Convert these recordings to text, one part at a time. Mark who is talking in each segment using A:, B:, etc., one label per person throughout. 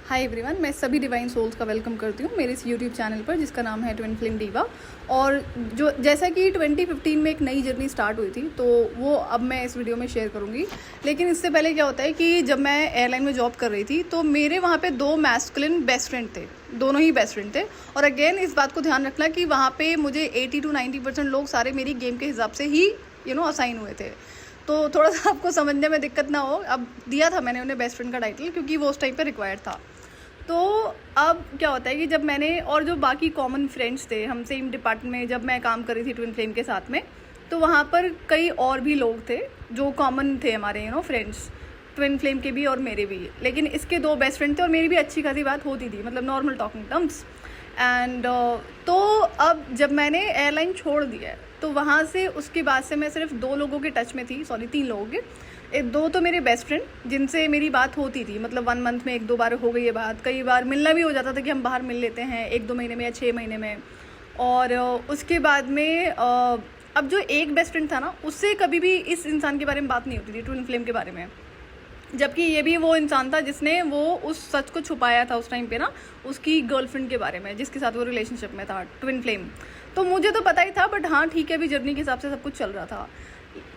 A: Hi everyone, मैं सभी divine souls का वेलकम करती हूँ मेरे इस यूट्यूब चैनल पर जिसका नाम है ट्विन फ्लेम डीवा। और जो जैसा कि 2015 में एक नई जर्नी स्टार्ट हुई थी तो वो अब मैं इस वीडियो में शेयर करूँगी। लेकिन इससे पहले क्या होता है कि जब मैं एयरलाइन में जॉब कर रही थी तो मेरे वहाँ पे 2 मैस्कुलिन बेस्ट फ्रेंड थे, दोनों ही बेस्ट फ्रेंड थे। और अगेन इस बात को ध्यान रखना कि वहाँ पर मुझे 80 to 90% लोग सारे मेरी गेम के हिसाब से ही असाइन हुए थे। तो थोड़ा सा आपको समझने में दिक्कत ना हो, अब दिया था मैंने उन्हें बेस्ट फ्रेंड का टाइटल क्योंकि वो उस टाइम पे रिक्वायर्ड था। तो अब क्या होता है कि जब मैंने और जो बाकी कॉमन फ्रेंड्स थे, हम सेम डिपार्टमेंट में जब मैं काम कर रही थी ट्विन फ्लेम के साथ में, तो वहाँ पर कई और भी लोग थे जो कॉमन थे हमारे फ्रेंड्स, ट्विन फ्लेम के भी और मेरे भी। लेकिन इसके 2 बेस्ट फ्रेंड थे और मेरी भी अच्छी खासी बात होती थी, मतलब नॉर्मल टॉकिंग टर्म्स। एंड तो अब जब मैंने एयरलाइन छोड़ दिया तो वहाँ से उसके बाद से मैं सिर्फ 2 लोगों के टच में थी, 3 लोगों के। 2 तो मेरे बेस्ट फ्रेंड जिनसे मेरी बात होती थी, मतलब 1 मंथ में 1-2 बार हो गई है बात, कई बार मिलना भी हो जाता था कि हम बाहर मिल लेते हैं 1-2 महीने में या 6 महीने में। और उसके बाद में अब जो एक बेस्ट फ्रेंड था ना, उससे कभी भी इस इंसान के बारे में बात नहीं होती थी, ट्विन फ्लेम के बारे में। जबकि ये भी वो इंसान था जिसने वो उस सच को छुपाया था उस टाइम पे ना, उसकी गर्लफ्रेंड के बारे में जिसके साथ वो रिलेशनशिप में था, ट्विन फ्लेम। तो मुझे तो पता ही था, बट हाँ ठीक है, अभी जर्नी के हिसाब से सब कुछ चल रहा था।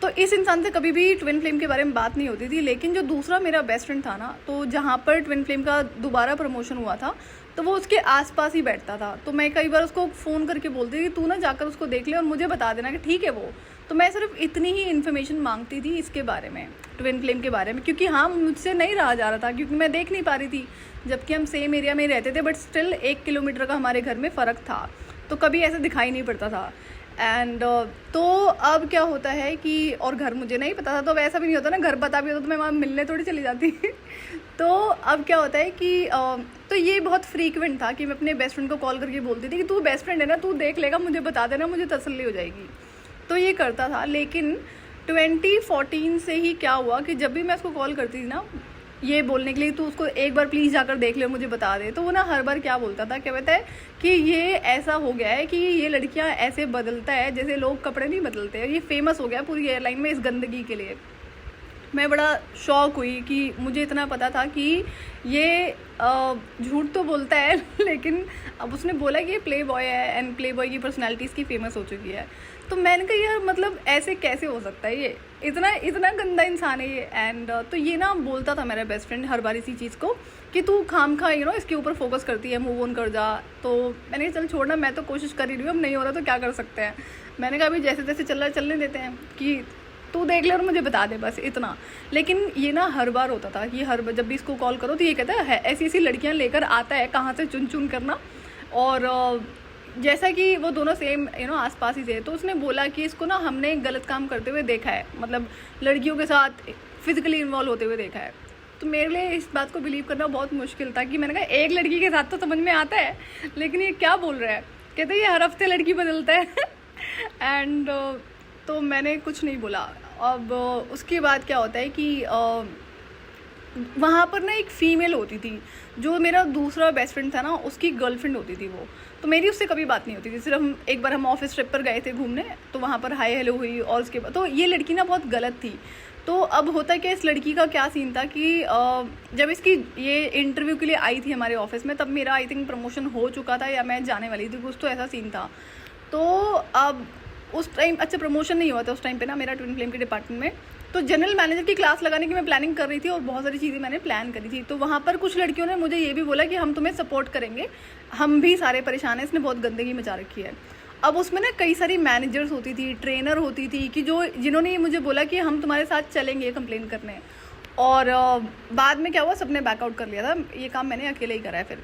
A: तो इस इंसान से कभी भी ट्विन फ्लेम के बारे में बात नहीं होती थी। लेकिन जो दूसरा मेरा बेस्ट फ्रेंड था ना, तो जहाँ पर ट्विन फ्लेम का दोबारा प्रमोशन हुआ था तो वो उसके आसपास ही बैठता था। तो मैं कई बार उसको फ़ोन करके बोलती थी तू ना जाकर उसको देख ले और मुझे बता देना कि ठीक है वो। तो मैं सिर्फ इतनी ही इन्फॉर्मेशन मांगती थी इसके बारे में, ट्विन फ्लेम के बारे में, क्योंकि हाँ मुझसे नहीं रहा जा रहा था, क्योंकि मैं देख नहीं पा रही थी। जबकि हम सेम एरिया में रहते थे, बट स्टिल 1 किलोमीटर का हमारे घर में फ़र्क था, तो कभी ऐसा दिखाई नहीं पड़ता था। एंड तो अब क्या होता है कि, और घर मुझे नहीं पता था, तो वैसा भी नहीं होता ना, घर पता भी होता तो मैं वहाँ मिलने थोड़ी चली जाती तो अब क्या होता है कि तो ये बहुत फ्रीक्वेंट था कि मैं अपने बेस्ट फ्रेंड को कॉल करके बोलती थी कि तू बेस्ट फ्रेंड है ना, तू देख लेगा, मुझे बता देना, मुझे तसल्ली हो जाएगी। तो ये करता था। लेकिन 2014 से ही क्या हुआ कि जब भी मैं उसको कॉल करती थी ना ये बोलने के लिए तू उसको एक बार प्लीज़ जाकर देख ले, मुझे बता दे, तो वो ना हर बार क्या बोलता था, क्या कहता है कि ये ऐसा हो गया है कि ये लड़कियां ऐसे बदलता है जैसे लोग कपड़े नहीं बदलते। ये फेमस हो गया पूरी एयरलाइन में इस गंदगी के लिए। मैं बड़ा शॉक हुई कि मुझे इतना पता था कि ये झूठ तो बोलता है लेकिन अब उसने बोला कि ये प्ले बॉय है एंड प्ले बॉय की पर्सनैलिटी इसकी फेमस हो चुकी है। तो मैंने कहा यार मतलब ऐसे कैसे हो सकता है, ये इतना गंदा इंसान है ये। एंड तो ये ना बोलता था मेरा बेस्ट फ्रेंड हर बार इसी चीज़ को कि तू खाम खा इसके ऊपर फोकस करती है, मूव ऑन कर जा। तो मैंने कहा चल छोड़ना, मैं तो कोशिश कर ही रही हूँ, अब नहीं हो रहा तो क्या कर सकते हैं। मैंने कहा अभी जैसे जैसे चल रहा है चलने देते हैं, कि तू देख ले और मुझे बता दे, बस इतना। लेकिन ये ना हर बार होता था कि हर बार जब भी इसको कॉल करो तो ये कहता है ऐसी ऐसी लड़कियां लेकर आता है, कहाँ से चुन चुन करना। और जैसा कि वो दोनों सेम आसपास ही थे, तो उसने बोला कि इसको ना हमने गलत काम करते हुए देखा है, मतलब लड़कियों के साथ फिजिकली इन्वॉल्व होते हुए देखा है। तो मेरे लिए इस बात को बिलीव करना बहुत मुश्किल था कि मैंने कहा एक लड़की के साथ तो समझ में आता है, लेकिन ये क्या बोल रहा है। कहते ये हर हफ्ते लड़की बदलता है एंड तो मैंने कुछ नहीं बोला। अब उसके बाद क्या होता है कि वहाँ पर ना एक फ़ीमेल होती थी, जो मेरा दूसरा बेस्ट फ्रेंड था ना, उसकी गर्लफ्रेंड होती थी वो। तो मेरी उससे कभी बात नहीं होती थी, सिर्फ एक बार हम ऑफिस ट्रिप पर गए थे घूमने, तो वहाँ पर हाय हेलो हुई। और उसके बाद तो ये लड़की ना बहुत गलत थी। तो अब होता क्या, इस लड़की का क्या सीन था कि जब इसकी ये इंटरव्यू के लिए आई थी हमारे ऑफिस में, तब मेरा आई थिंक प्रमोशन हो चुका था या मैं जाने वाली थी, कुछ तो ऐसा सीन था। तो अब उस टाइम अच्छा प्रमोशन नहीं हुआ था उस टाइम पे ना मेरा ट्विन फ्लेम के डिपार्टमेंट में। तो जनरल मैनेजर की क्लास लगाने की मैं प्लानिंग कर रही थी और बहुत सारी चीज़ें मैंने प्लान करी थी। तो वहाँ पर कुछ लड़कियों ने मुझे ये भी बोला कि हम तुम्हें सपोर्ट करेंगे, हम भी सारे परेशान हैं, इसने बहुत गंदगी मचा रखी है। अब उसमें ना कई सारी मैनेजर्स होती थी, ट्रेनर होती थी, कि जिन्होंने मुझे बोला कि हम तुम्हारे साथ चलेंगे कंप्लेन करने। और बाद में क्या हुआ, सबने बैकआउट कर लिया था, ये काम मैंने अकेले ही करा है। फिर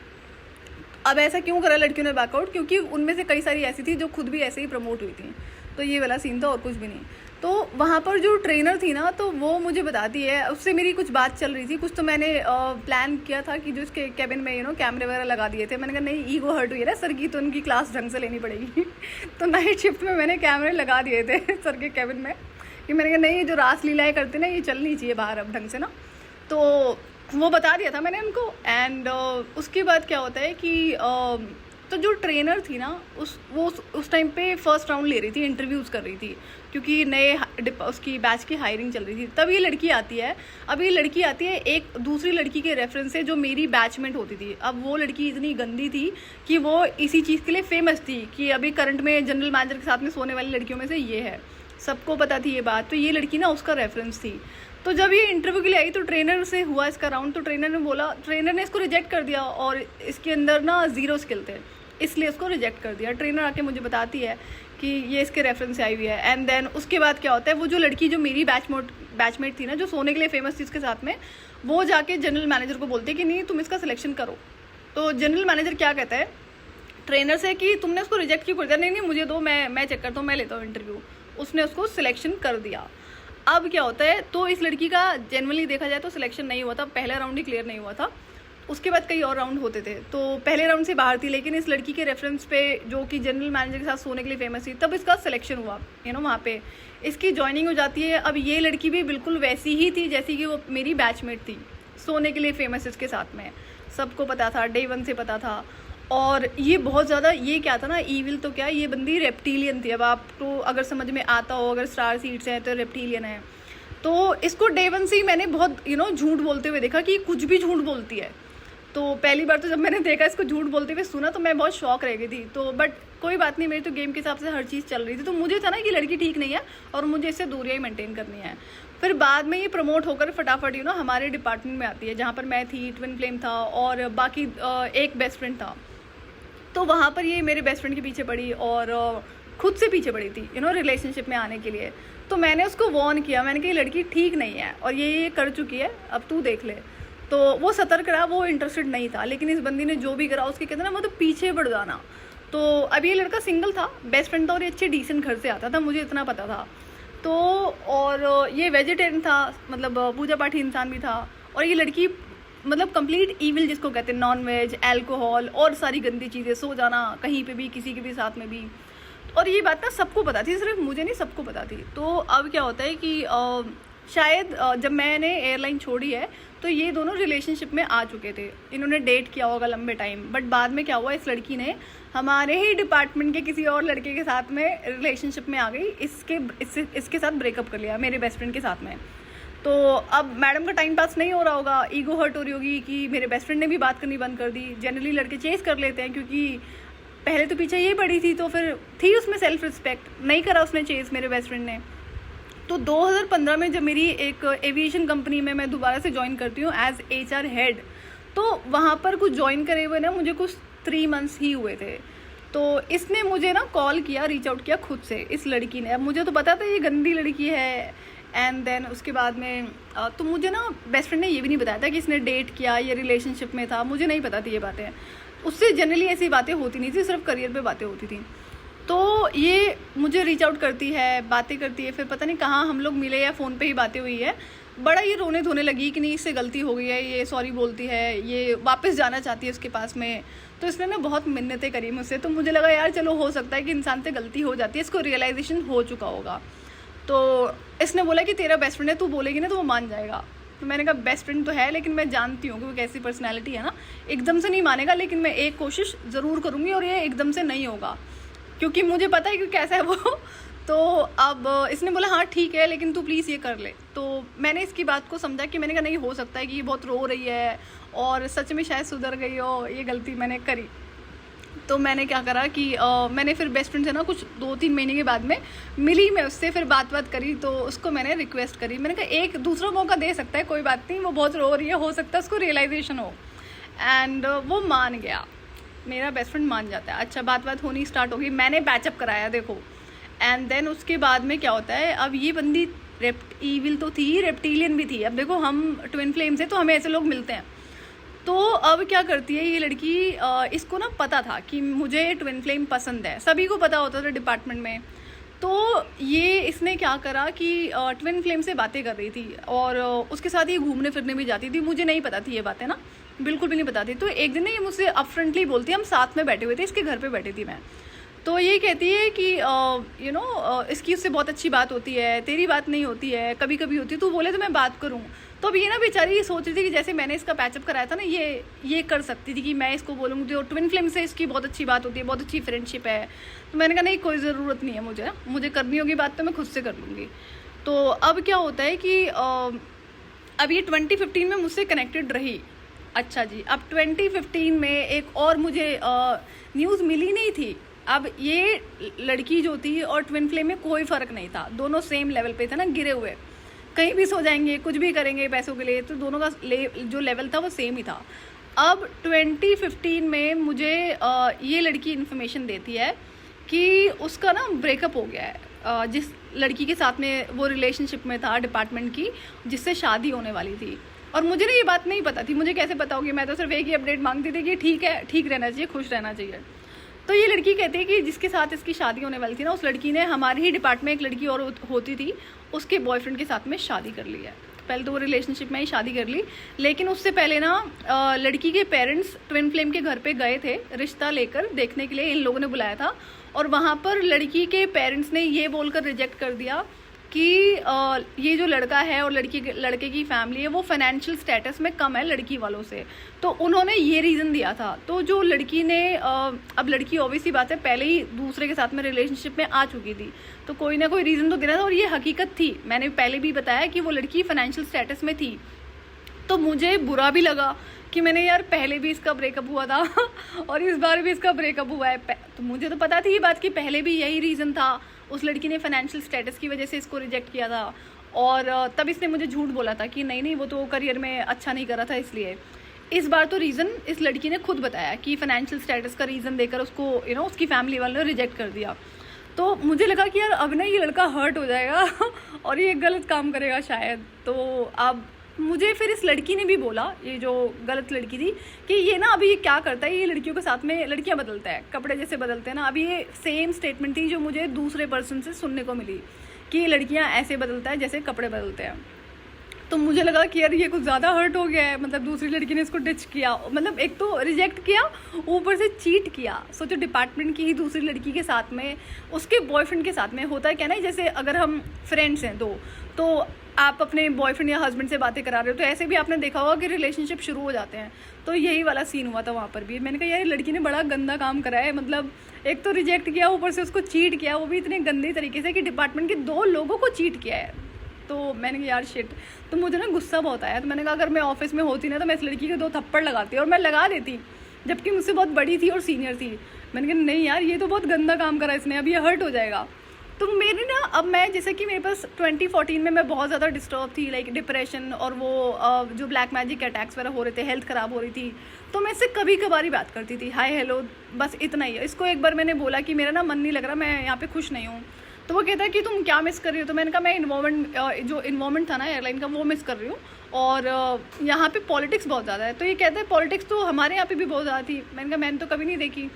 A: अब ऐसा क्यों करा लड़कियों ने बैकआउट, क्योंकि उनमें से कई सारी ऐसी थी जो खुद भी ऐसे ही प्रमोट हुई थी। तो ये वाला सीन था और कुछ भी नहीं। तो वहाँ पर जो ट्रेनर थी ना, तो वो मुझे बताती है, उससे मेरी कुछ बात चल रही थी, कुछ तो मैंने प्लान किया था कि जो इसके कैबिन में कैमरे वगैरह लगा दिए थे। मैंने कहा नहीं, ईगो हर्ट हुई है ना सर की, तो उनकी क्लास ढंग से लेनी पड़ेगी तो नाइट शिफ्ट में मैंने कैमरे लगा दिए थे सर के कैबिन में, कि मैंने कहा नहीं, ये जो रासलीलाएँ करते ना, ये चलनी चाहिए बाहर अब ढंग से ना। तो वो बता दिया था मैंने उनको। एंड उसके बाद क्या होता है कि तो जो ट्रेनर थी ना उस टाइम पे फर्स्ट राउंड ले रही थी, इंटरव्यूज़ कर रही थी, क्योंकि उसकी बैच की हायरिंग चल रही थी। तब ये लड़की आती है, अब ये लड़की आती है एक दूसरी लड़की के रेफरेंस से जो मेरी बैचमेट होती थी। अब वो लड़की इतनी गंदी थी कि वो इसी चीज़ के लिए फेमस थी कि अभी करंट में जनरल मैनेजर के साथ में सोने वाली लड़कियों में से ये है, सबको पता थी ये बात। तो ये लड़की ना उसका रेफरेंस थी। तो जब ये इंटरव्यू के लिए आई तो ट्रेनर से हुआ इसका राउंड, तो ट्रेनर ने इसको रिजेक्ट कर दिया और इसके अंदर ना 0 स्किल थे, इसलिए उसको रिजेक्ट कर दिया। ट्रेनर आके मुझे बताती है कि ये इसके रेफरेंस से आई हुई है। एंड देन उसके बाद क्या होता है, वो जो लड़की जो मेरी बैचमेट थी ना, जो सोने के लिए फेमस थी उसके साथ में, वो जाके जनरल मैनेजर को बोलती है कि नहीं तुम इसका सिलेक्शन करो। तो जनरल मैनेजर क्या कहता है ट्रेनर से कि तुमने उसको रिजेक्ट क्यों कर दिया? नहीं मुझे दो, मैं चेक करता हूँ, मैं लेता हूँ इंटरव्यू। उसने उसको सिलेक्शन कर दिया। अब क्या होता है, तो इस लड़की का जनरली देखा जाए तो सिलेक्शन नहीं हुआ था, पहला राउंड ही क्लियर नहीं हुआ था, उसके बाद कई और राउंड होते थे। तो पहले राउंड से बाहर थी, लेकिन इस लड़की के रेफरेंस पे जो कि जनरल मैनेजर के साथ सोने के लिए फेमस थी, तब इसका सिलेक्शन हुआ, वहाँ पे इसकी ज्वाइनिंग हो जाती है। अब ये लड़की भी बिल्कुल वैसी ही थी जैसी कि वो मेरी बैचमेट थी, सोने के लिए फेमस इसके साथ में, सबको पता था, डे 1 से पता था। और ये बहुत ज़्यादा, ये क्या था ना, ईविल तो क्या, ये बंदी रेप्टिलियन थी। अब आपको अगर समझ में आता हो, अगर स्टार सीड्स हैं तो रेप्टिलियन है। तो इसको डे 1 से ही मैंने बहुत झूठ बोलते हुए देखा कि कुछ भी झूठ बोलती है। तो पहली बार तो जब मैंने देखा इसको झूठ बोलते हुए सुना तो मैं बहुत शॉक रह गई थी। तो बट कोई बात नहीं, मेरी तो गेम के हिसाब से हर चीज़ चल रही थी। तो मुझे था ना कि लड़की ठीक नहीं है और मुझे इससे दूरियाँ ही मेंटेन करनी है। फिर बाद में ये प्रमोट होकर फटाफट हमारे डिपार्टमेंट में आती है, जहाँ पर मैं थी, ट्विन फ्लेम था और बाकी एक बेस्ट फ्रेंड था। तो वहाँ पर ये मेरे बेस्ट फ्रेंड के पीछे पड़ी और खुद से पीछे पड़ी थी रिलेशनशिप में आने के लिए। तो मैंने उसको वार्न किया, मैंने कहा ये लड़की ठीक नहीं है और ये कर चुकी है, अब तू देख ले। तो वो सतर्क रहा, वो इंटरेस्टेड नहीं था। लेकिन इस बंदी ने जो भी करा, उसके कहते ना वो तो पीछे बढ़ जाना। तो अब ये लड़का सिंगल था, बेस्ट फ्रेंड था और ये अच्छे डिसेंट घर से आता था, मुझे इतना पता था। तो और ये वेजिटेरियन था, मतलब पूजा पाठी इंसान भी था। और ये लड़की मतलब कंप्लीट ईविल जिसको कहते हैं, नॉन वेज, अल्कोहल और सारी गंदी चीज़ें, सो जाना कहीं पे भी, किसी के भी साथ में भी। और ये बात ना सबको पता थी, सिर्फ मुझे नहीं, सबको पता थी। तो अब क्या होता है कि शायद जब मैंने एयरलाइन छोड़ी है तो ये दोनों रिलेशनशिप में आ चुके थे, इन्होंने डेट किया होगा लंबे टाइम। बट बाद में क्या हुआ, इस लड़की ने हमारे ही डिपार्टमेंट के किसी और लड़के के साथ में रिलेशनशिप में आ गई, इसके साथ ब्रेकअप कर लिया, मेरे बेस्ट फ्रेंड के साथ में। तो अब मैडम का टाइम पास नहीं हो रहा होगा, ईगो हर्ट हो रही होगी कि मेरे बेस्ट फ्रेंड ने भी बात करनी बंद कर दी। जनरली लड़के चेस कर लेते हैं, क्योंकि पहले तो पीछे ये पड़ी थी, तो फिर थी उसमें सेल्फ रिस्पेक्ट, नहीं करा उसने चेस मेरे बेस्ट फ्रेंड ने। तो 2015 में जब मेरी एक एविएशन कंपनी में मैं दोबारा से ज्वाइन करती हूँ एज HR हेड, तो वहाँ पर कुछ ज्वाइन करे हुए ना मुझे कुछ 3 मंथ्स ही हुए थे। तो इसने मुझे ना कॉल किया, रीच आउट किया खुद से, इस लड़की ने। अब मुझे तो पता था ये गंदी लड़की है। एंड देन उसके बाद में तो मुझे ना बेस्ट फ्रेंड ने ये भी नहीं बताया था कि इसने डेट किया, ये रिलेशनशिप में था, मुझे नहीं पता थी ये बातें। उससे जनरली ऐसी बातें होती नहीं थी, सिर्फ करियर पे बातें होती थी। तो ये मुझे रीच आउट करती है, बातें करती है, फिर पता नहीं कहाँ हम लोग मिले या फ़ोन पे ही बातें हुई है। बड़ा ये रोने धोने लगी कि नहीं इससे गलती हो गई है, ये सॉरी बोलती है, ये वापस जाना चाहती है उसके पास में। तो इसने ना बहुत मिन्नतें करी मुझसे। तो मुझे लगा यार चलो हो सकता है कि इंसान से गलती हो जाती है, इसको रियलाइजेशन हो चुका होगा। तो इसने बोला कि तेरा बेस्ट फ्रेंड है, तू बोलेगी ना तो वो मान जाएगा। तो मैंने कहा बेस्ट फ्रेंड तो है, लेकिन मैं जानती हूँ कि वो कैसी पर्सनैलिटी है ना, एकदम से नहीं मानेगा, लेकिन मैं एक कोशिश ज़रूर करूँगी और ये एकदम से नहीं होगा, क्योंकि मुझे पता है कि कैसा है वो। तो अब इसने बोला हाँ ठीक है, लेकिन तू प्लीज़ ये कर ले। तो मैंने इसकी बात को समझा कि मैंने कहा नहीं, हो सकता है कि ये बहुत रो रही है और सच में शायद सुधर गई हो, ये गलती मैंने करी। तो मैंने क्या करा कि मैंने फिर बेस्ट फ्रेंड से ना कुछ 2-3 महीने के बाद में मिली, मैं उससे फिर बात करी। तो उसको मैंने रिक्वेस्ट करी, मैंने कहा एक दूसरा मौका दे सकता है, कोई बात नहीं, वो बहुत रो रही है, हो सकता है उसको रियलाइजेशन हो। एंड वो मान गया, मेरा बेस्ट फ्रेंड मान जाता है। अच्छा, बात होनी स्टार्ट होगी, मैंने पैचअप कराया देखो। एंड देन उसके बाद में क्या होता है, अब ये बंदी ईविल तो थी, रेप्टिलियन भी थी। अब देखो हम ट्विन फ्लेम से, तो हमें ऐसे लोग मिलते हैं। तो अब क्या करती है ये लड़की, इसको ना पता था कि मुझे ट्विन फ्लेम पसंद है, सभी को पता होता था डिपार्टमेंट में। तो ये इसने क्या करा कि ट्विन फ्लेम से बातें कर रही थी और उसके साथ ये घूमने फिरने भी जाती थी। मुझे नहीं पता थी ये बातें ना, बिल्कुल भी नहीं पता थी। तो एक दिन ना ये मुझसे अपफ्रंटली बोलती है, हम साथ में बैठे हुए थे, इसके घर पे बैठी थी मैं। तो ये कहती है कि इसकी उससे बहुत अच्छी बात होती है, तेरी बात नहीं होती है, कभी कभी होती है, तू बोले तो मैं बात करूँ। तो अब ये ना बेचारी ये सोच रही थी कि जैसे मैंने इसका पैचअप कराया था ना, ये कर सकती थी कि मैं इसको बोलूँगी और ट्विन फ्लेम से इसकी बहुत अच्छी बात होती है, बहुत अच्छी फ्रेंडशिप है। तो मैंने कहा नहीं, कोई ज़रूरत नहीं है, मुझे करनी होगी बात तो मैं खुद से कर लूँगी। तो अब क्या होता है कि अब ये 2015 में मुझसे कनेक्टेड रही। अच्छा जी, अब 2015 में एक और मुझे न्यूज़ मिली नहीं थी। अब ये लड़की जो थी और ट्विन फ्लेम में कोई फ़र्क नहीं था, दोनों सेम लेवल पे थे ना, गिरे हुए, कहीं भी सो जाएंगे, कुछ भी करेंगे पैसों के लिए, तो दोनों का जो लेवल था वो सेम ही था। अब 2015 में मुझे ये लड़की इन्फॉर्मेशन देती है कि उसका ना ब्रेकअप हो गया है जिस लड़की के साथ में वो रिलेशनशिप में था डिपार्टमेंट की, जिससे शादी होने वाली थी। और मुझे ना ये बात नहीं पता थी, मुझे कैसे पता होगी, मैं तो सिर्फ एक ही अपडेट मांगती थी कि ठीक है, ठीक रहना चाहिए, खुश रहना चाहिए। तो ये लड़की कहती है कि जिसके साथ इसकी शादी होने वाली थी ना, उस लड़की ने हमारे ही डिपार्टमेंट में एक लड़की और होती थी, उसके बॉयफ्रेंड के साथ में शादी कर ली है। पहले तो वो रिलेशनशिप में ही शादी कर ली, लेकिन उससे पहले ना लड़की के पेरेंट्स ट्विन फ्लेम के घर पे गए थे रिश्ता लेकर देखने के लिए, इन लोगों ने बुलाया था। और वहाँ पर लड़की के पेरेंट्स ने ये बोलकर रिजेक्ट कर दिया कि ये जो लड़का है और लड़के की फैमिली है वो फाइनेंशियल स्टेटस में कम है लड़की वालों से। तो उन्होंने ये रीज़न दिया था। तो जो लड़की ने अब लड़की ऑब्वियसली बात है पहले ही दूसरे के साथ में रिलेशनशिप में आ चुकी थी, तो कोई ना कोई रीज़न तो देना था, और ये हकीकत थी। मैंने पहले भी बताया कि वो लड़की फाइनेंशियल स्टेटस में थी। तो मुझे बुरा भी लगा कि मैंने यार पहले भी इसका ब्रेकअप हुआ था और इस बार भी इसका ब्रेकअप हुआ है। तो मुझे तो पता थी ये बात कि पहले भी यही रीज़न था, उस लड़की ने फाइनेंशियल स्टेटस की वजह से इसको रिजेक्ट किया था। और तब इसने मुझे झूठ बोला था कि नहीं वो तो करियर में अच्छा नहीं कर रहा था इसलिए। इस बार तो रीज़न इस लड़की ने खुद बताया कि फाइनेंशियल स्टेटस का रीज़न देकर उसको उसकी फैमिली वालों ने रिजेक्ट कर दिया। तो मुझे लगा कि यार अब ना ये लड़का हर्ट हो जाएगा और ये गलत काम करेगा शायद। तो अब मुझे फिर इस लड़की ने भी बोला, ये जो गलत लड़की थी, कि ये ना अभी क्या करता है, ये लड़कियों के साथ में लड़कियां बदलता है, कपड़े जैसे बदलते हैं ना। अभी ये सेम स्टेटमेंट थी जो मुझे दूसरे पर्सन से सुनने को मिली कि ये लड़कियां ऐसे बदलता है जैसे कपड़े बदलते हैं। तो मुझे लगा कि यार ये कुछ ज़्यादा हर्ट हो गया है, मतलब दूसरी लड़की ने इसको डिच किया, मतलब एक तो रिजेक्ट किया, ऊपर से चीट किया। सोचो डिपार्टमेंट की ही दूसरी लड़की के साथ में, उसके बॉयफ्रेंड के साथ में। होता है क्या ना, जैसे अगर हम फ्रेंड्स हैं तो आप अपने बॉयफ्रेंड या हस्बैंड से बातें करा रहे हो, तो ऐसे भी आपने देखा होगा कि रिलेशनशिप शुरू हो जाते हैं। तो यही वाला सीन हुआ था वहाँ पर भी। मैंने कहा यार लड़की ने बड़ा गंदा काम करा है, मतलब एक तो रिजेक्ट किया, ऊपर से उसको चीट किया, वो भी इतने गंदे तरीके से कि डिपार्टमेंट के 2 लोगों को चीट किया है। तो मैंने कहा यार शिट। तो मुझे ना गुस्सा बहुत आया। तो मैंने कहा अगर मैं ऑफिस में होती ना तो मैं इस लड़की के 2 थप्पड़ लगाती, और मैं लगा देती, जबकि मुझसे बहुत बड़ी थी और सीनियर थी। मैंने कहा नहीं यार ये तो बहुत गंदा काम करा इसने, अब ये हर्ट हो जाएगा। तो मेरी ना, अब मैं जैसे कि मेरे पास 2014 में मैं बहुत ज़्यादा डिस्टर्ब थी, लाइक डिप्रेशन और वो जो ब्लैक मैजिक अटैक्स वगैरह हो रहे थे, हेल्थ ख़राब हो रही थी। तो मैं इससे कभी कभार ही बात करती थी, हाय हेलो, बस इतना ही है। इसको एक बार मैंने बोला कि मेरा ना मन नहीं लग रहा, मैं यहाँ पे खुश नहीं हूँ। तो वो कहता है कि तुम क्या मिस कर रही हो। तो मैंने कहा मैं जो इन्वॉल्वमेंट था ना एयरलाइन का, वो मिस कर रही हूँ, और यहाँ पे पॉलिटिक्स बहुत ज़्यादा है। तो ये कहता है पॉलिटिक्स तो हमारे यहाँ पे भी बहुत ज़्यादा थी। मैंने कहा मैंने तो कभी नहीं देखी।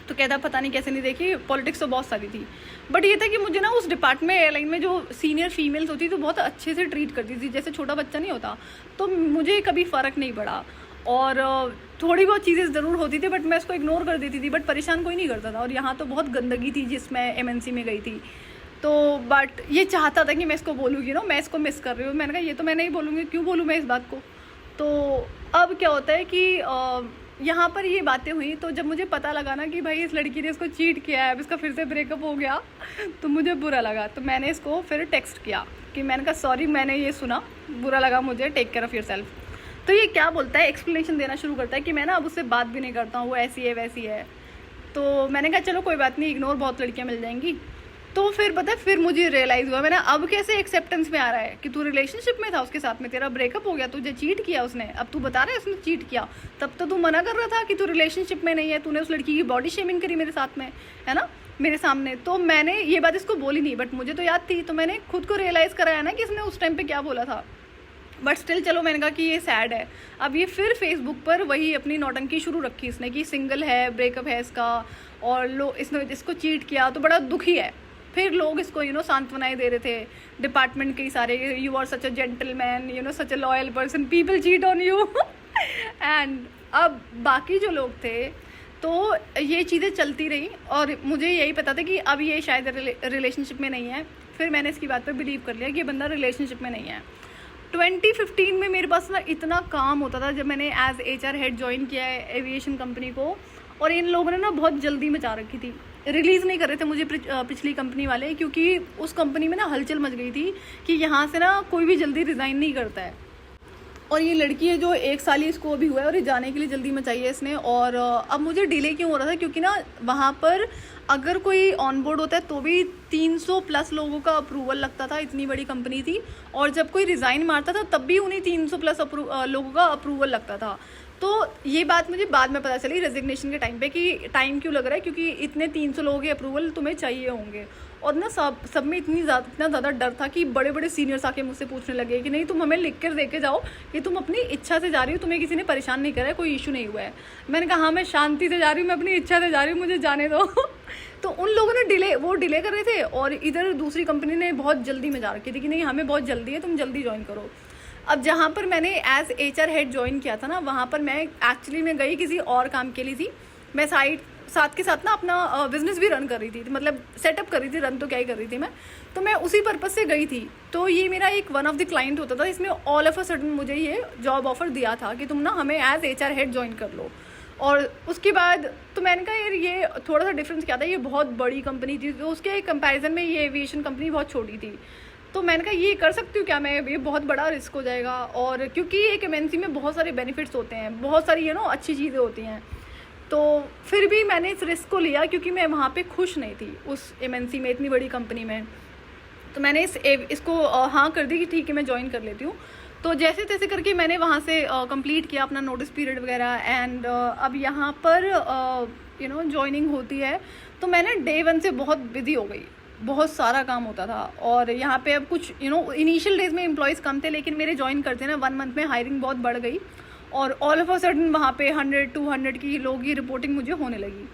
A: तो कहता पता नहीं कैसे नहीं देखी, पॉलिटिक्स तो बहुत सारी थी। बट ये था कि मुझे ना उस डिपार्टमेंट एयरलाइन में जो सीनियर फीमेल्स होती तो बहुत अच्छे से ट्रीट करती थी, जैसे छोटा बच्चा नहीं होता। तो मुझे कभी फ़र्क नहीं पड़ा, और थोड़ी बहुत चीज़ें ज़रूर होती थी बट मैं उसको इग्नोर कर देती थी, बट परेशान कोई नहीं करता था। और यहाँ तो बहुत गंदगी थी जिसमें MNC में गई थी। तो बट ये चाहता था कि मैं इसको बोलूँगी ना, मैं इसको मिस कर रही हूँ। मैंने कहा ये तो मैं नहीं बोलूँगी, क्यों बोलूँ मैं इस बात को। तो अब क्या होता है कि यहाँ पर ये बातें हुई। तो जब मुझे पता लगा ना कि भाई इस लड़की ने इसको चीट किया है, अब इसका फिर से ब्रेकअप हो गया, तो मुझे बुरा लगा। तो मैंने इसको फिर टेक्स्ट किया कि मैंने कहा सॉरी, मैंने ये सुना, बुरा लगा मुझे, टेक केयर ऑफ़ योरसेल्फ। तो ये क्या बोलता है, एक्सप्लेनेशन देना शुरू करता है कि मैं ना अब उससे बात भी नहीं करता हूँ, वो ऐसी है वैसी है। तो मैंने कहा चलो कोई बात नहीं, इग्नोर, बहुत लड़कियाँ मिल जाएंगी। तो फिर पता है फिर मुझे रियलाइज़ हुआ, मैंने अब कैसे एक्सेप्टेंस में आ रहा है कि तू रिलेशनशिप में था उसके साथ में, तेरा ब्रेकअप हो गया, तुझे चीट किया उसने, अब तू बता रहा है उसने चीट किया। तब तो तू मना कर रहा था कि तू रिलेशनशिप में नहीं है, तूने उस लड़की की बॉडी शेमिंग करी मेरे साथ में, है ना, मेरे सामने। तो मैंने ये बात इसको बोली नहीं, बट मुझे तो याद थी। तो मैंने खुद को रियलाइज़ कराया ना कि इसने उस टाइम पर क्या बोला था। बट स्टिल चलो, मैंने कहा कि ये सैड है। अब ये फिर फेसबुक पर वही अपनी नौटंकी शुरू रखी इसने कि सिंगल है, ब्रेकअप है इसका, और इसने इसको चीट किया, तो बड़ा दुखी है। फिर लोग इसको सांत्वनाएं दे रहे थे डिपार्टमेंट के सारे, you are such a gentleman, such a loyal person, people cheat on you. And अब बाकी जो लोग थे, तो ये चीज़ें चलती रही, और मुझे यही पता था कि अब ये शायद रिलेशनशिप में नहीं है। फिर मैंने इसकी बात पर बिलीव कर लिया कि ये बंदा रिलेशनशिप में नहीं है। 2015 में मेरे पास ना इतना काम होता था जब मैंने एज HR हेड ज्वाइन किया है एविएशन कंपनी को, और इन लोगों ने ना बहुत जल्दी मचा रखी थी, रिलीज़ नहीं कर रहे थे मुझे पिछली कंपनी वाले, क्योंकि उस कंपनी में ना हलचल मच गई थी कि यहाँ से ना कोई भी जल्दी रिज़ाइन नहीं करता है। और ये लड़की है जो 1 साल ही इसको अभी हुआ है और ये जाने के लिए जल्दी मचाई है इसने। और अब मुझे डिले क्यों हो रहा था, क्योंकि ना वहाँ पर अगर कोई ऑन बोर्ड होता है तो भी 300 प्लस लोगों का अप्रूवल लगता था, इतनी बड़ी कंपनी थी। और जब कोई रिज़ाइन मारता था तब भी उन्हीं 300 प्लस लोगों का अप्रूवल लगता था। तो ये बात मुझे बाद में पता चली रेजिग्नेशन के टाइम पे कि टाइम क्यों लग रहा है, क्योंकि इतने 300 लोगों के अप्रूवल तुम्हें चाहिए होंगे। और ना सब में इतना ज़्यादा डर था कि बड़े बड़े सीनियर्स आके मुझसे पूछने लगे कि नहीं तुम हमें लिख कर दे के जाओ कि तुम अपनी इच्छा से जा रही हो, तुम्हें किसी ने परेशान नहीं करा है, कोई इशू नहीं हुआ है। मैंने कहा हाँ मैं शांति से जा रही हूँ, मैं अपनी इच्छा से जा रही हूँ, मुझे जाने दो। तो उन लोगों ने डिले कर रहे थे, और इधर दूसरी कंपनी ने बहुत जल्दी में जा रखी थी कि नहीं हमें बहुत जल्दी है, तुम जल्दी ज्वाइन करो। अब जहाँ पर मैंने एज HR हेड ज्वाइन किया था ना, वहाँ पर मैं एक्चुअली मैं गई किसी और काम के लिए थी। मैं साथ के साथ ना अपना बिजनेस भी रन कर रही थी, मतलब सेटअप कर रही थी, रन तो क्या ही कर रही थी मैं, तो मैं उसी पर्पज़ से गई थी। तो ये मेरा एक वन ऑफ द क्लाइंट होता था, इसमें ऑल ऑफ अ सडन मुझे ये जॉब ऑफर दिया था कि तुम ना हमें एज HR हेड ज्वाइन कर लो। और उसके बाद तो मैंने कहा यार ये थोड़ा सा डिफरेंस क्या था, ये बहुत बड़ी कंपनी थी, तो उसके कंपैरिजन में ये एविएशन कंपनी बहुत छोटी थी। तो मैंने कहा ये कर सकती हूँ क्या मैं, ये बहुत बड़ा रिस्क हो जाएगा। और क्योंकि एक MNC में बहुत सारे बेनिफिट्स होते हैं, बहुत सारी अच्छी चीज़ें होती हैं, तो फिर भी मैंने इस रिस्क को लिया क्योंकि मैं वहाँ पे खुश नहीं थी उस MNC में, इतनी बड़ी कंपनी में। तो मैंने इसको हाँ कर दी कि ठीक है मैं ज्वाइन कर लेती हूँ। तो जैसे तैसे करके मैंने वहाँ से कंप्लीट किया अपना नोटिस पीरियड वगैरह, एंड अब यहाँ पर ज्वाइनिंग होती है। तो मैंने डे 1 से बहुत बिजी हो गई, बहुत सारा काम होता था। और यहाँ पे अब कुछ इनिशियल डेज में एम्प्लॉयज़ कम थे, लेकिन मेरे ज्वाइन करते ना 1 मंथ में हायरिंग बहुत बढ़ गई, और ऑल ऑफ अ सडन वहाँ पे 100-200 की लोगों की रिपोर्टिंग मुझे होने लगी।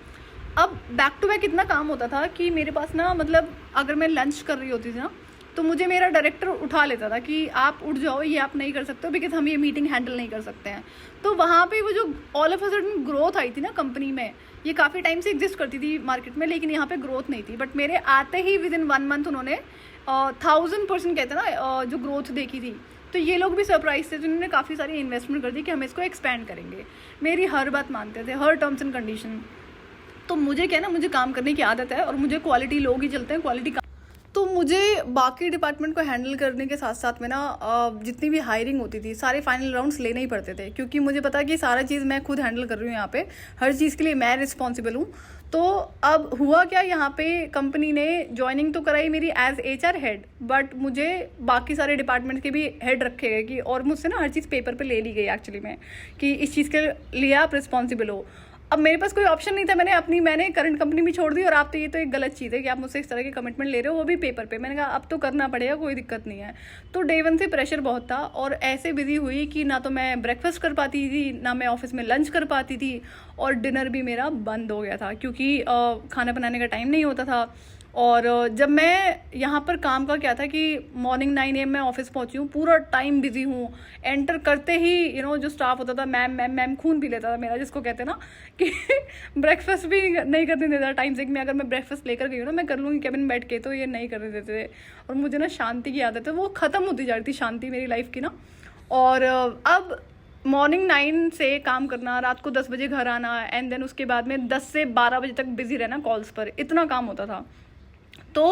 A: अब बैक टू बैक इतना काम होता था कि मेरे पास ना, मतलब अगर मैं लंच कर रही होती थी ना, तो मुझे मेरा डायरेक्टर उठा लेता था कि आप उठ जाओ, ये आप नहीं कर सकते हो, बिकॉज हम ये मीटिंग हैंडल नहीं कर सकते हैं। तो वहाँ पे वो जो all of a sudden growth आई थी ना कंपनी में, ये काफ़ी टाइम से एग्जिस्ट करती थी मार्केट में, लेकिन यहाँ पे ग्रोथ नहीं थी। बट मेरे आते ही विद इन 1 मंथ उन्होंने 1000% कहते हैं ना जो ग्रोथ देखी थी। तो ये लोग भी सरप्राइज थे, जिन्होंने काफ़ी सारी इन्वेस्टमेंट कर दी कि हम इसको एक्सपैंड करेंगे। मेरी हर बात मानते थे, हर टर्म्स एंड कंडीशन। तो मुझे क्या ना, मुझे काम करने की आदत है, और मुझे क्वालिटी लोग ही चलते हैं, क्वालिटी। तो मुझे बाकी डिपार्टमेंट को हैंडल करने के साथ साथ में ना जितनी भी हायरिंग होती थी, सारे फाइनल राउंड्स लेने ही पड़ते थे, क्योंकि मुझे पता है कि सारा चीज़ मैं खुद हैंडल कर रही हूँ, यहाँ पे हर चीज़ के लिए मैं रिस्पॉन्सिबल हूँ। तो अब हुआ क्या, यहाँ पे कंपनी ने ज्वाइनिंग तो कराई मेरी एज HR हेड, बट मुझे बाकी सारे डिपार्टमेंट के भी हेड रखे गए कि, और मुझसे ना हर चीज़ पेपर पे ले ली गई एक्चुअली में, कि इस चीज़ के लिए आप रिस्पॉन्सिबल हो। अब मेरे पास कोई ऑप्शन नहीं था, मैंने करंट कंपनी भी छोड़ दी, और आप तो ये तो एक गलत चीज़ है कि आप मुझसे इस तरह के कमिटमेंट ले रहे हो, वो भी पेपर पे। मैंने कहा अब तो करना पड़ेगा, कोई दिक्कत नहीं है। तो डे 1 से प्रेशर बहुत था, और ऐसे बिजी हुई कि ना तो मैं ब्रेकफास्ट कर पाती थी, ना मैं ऑफिस में लंच कर पाती थी, और डिनर भी मेरा बंद हो गया था, क्योंकि खाना बनाने का टाइम नहीं होता था। और जब मैं यहाँ पर काम का क्या था कि मॉर्निंग 9 AM मैं ऑफिस पहुँची हूँ, पूरा टाइम बिजी हूँ। एंटर करते ही जो स्टाफ होता था, मैम खून पी लेता था मेरा, जिसको कहते हैं ना कि ब्रेकफास्ट भी नहीं करने देता टाइम से, कि मैं अगर मैं ब्रेकफास्ट लेकर गई हूँ ना, मैं कर लूँगी कैबिन में बैठ के, तो ये नहीं करने देते थे। और मुझे ना शांति की आदत है, वो ख़त्म होती जा रही थी शांति मेरी लाइफ की ना। और अब मॉर्निंग 9 से काम करना, रात को 10 बजे घर आना, एंड देन उसके बाद में 10 से 12 बजे तक बिजी रहना कॉल्स पर, इतना काम होता था। तो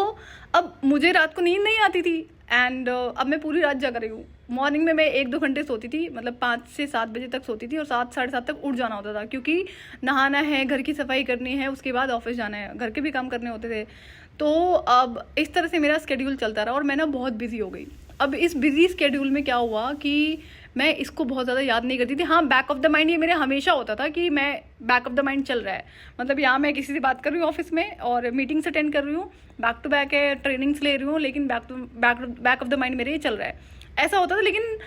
A: अब मुझे रात को नींद नहीं आती थी, एंड अब मैं पूरी रात जग रही हूँ। मॉर्निंग में मैं 1-2 घंटे सोती थी, मतलब 5 से 7 बजे तक सोती थी, और 7-7:30 तक उठ जाना होता था, क्योंकि नहाना है, घर की सफाई करनी है, उसके बाद ऑफिस जाना है, घर के भी काम करने होते थे। तो अब इस तरह से मेरा स्केड्यूल चलता रहा, और मैं ना बहुत बिजी हो गई। अब इस बिजी स्केड्यूल में क्या हुआ कि मैं इसको बहुत ज़्यादा याद नहीं करती थी। हाँ, बैक ऑफ द माइंड ये मेरे हमेशा होता था कि मैं बैक ऑफ द माइंड चल रहा है, मतलब यहाँ मैं किसी से बात कर रही हूँ ऑफिस में, और मीटिंग्स अटेंड कर रही हूँ, बैक टू बैक है, ट्रेनिंग्स ले रही हूँ, लेकिन बैक ऑफ द माइंड मेरे ये चल रहा है, ऐसा होता था। लेकिन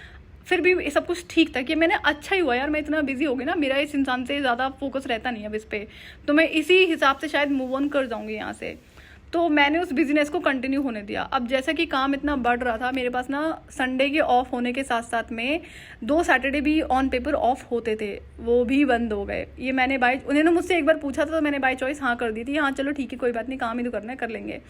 A: फिर भी सब कुछ ठीक था कि मैंने अच्छा ही हुआ यार, मैं इतना बिजी हो गई ना, मेरा इस इंसान से ज़्यादा फोकस रहता नहीं है अब इस पर, तो मैं इसी हिसाब से शायद मूव ऑन कर जाऊँगी यहाँ से। तो मैंने उस बिजनेस को कंटिन्यू होने दिया। अब जैसा कि काम इतना बढ़ रहा था, मेरे पास ना संडे के ऑफ होने के साथ साथ में 2 सैटरडे भी ऑन पेपर ऑफ होते थे, वो भी बंद हो गए। ये मैंने उन्होंने मुझसे एक बार पूछा था, तो मैंने बाय चॉइस हाँ कर दी थी, हाँ चलो ठीक है कोई बात नहीं, काम ही तो करना है, कर लेंगे।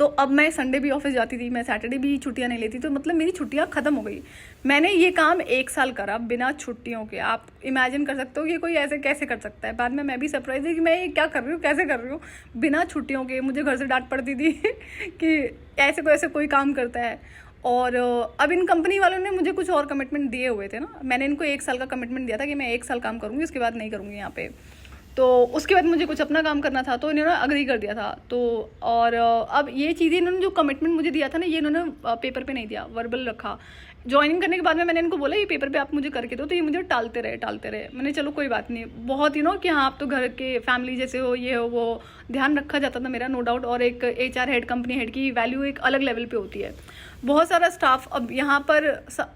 A: तो अब मैं संडे भी ऑफिस जाती थी, मैं सैटरडे भी छुट्टियां नहीं लेती, तो मतलब मेरी छुट्टियां ख़त्म हो गई। मैंने ये काम 1 साल करा बिना छुट्टियों के। आप इमेजिन कर सकते हो कि कोई ऐसे कैसे कर सकता है। बाद में मैं भी सरप्राइज थी कि मैं ये क्या कर रही हूँ, कैसे कर रही हूँ बिना छुट्टियों के। मुझे घर से डांट पड़ती थी कि ऐसे कोई काम करता है। और अब इन कंपनी वालों ने मुझे कुछ और कमिटमेंट दिए हुए थे ना। मैंने इनको 1 साल का कमिटमेंट दिया था कि मैं 1 साल काम करूँगी, उसके बाद नहीं करूँगी यहाँ पे। तो उसके बाद मुझे कुछ अपना काम करना था, तो इन्होंने अग्री कर दिया था। तो और अब ये चीज़ें इन्होंने जो कमिटमेंट मुझे दिया था ना, ये इन्होंने पेपर पे नहीं दिया, वर्बल रखा। ज्वाइनिंग करने के बाद में मैंने इनको बोला ये पेपर पे आप मुझे करके दो, तो ये मुझे टालते रहे। मैंने चलो कोई बात नहीं, बहुत कि हाँ आप तो घर के फैमिली जैसे हो, ये हो वो, ध्यान रखा जाता था मेरा, नो डाउट। और एक HR हेड, कंपनी हेड की वैल्यू एक अलग लेवल पे होती है। बहुत सारा स्टाफ, अब यहाँ पर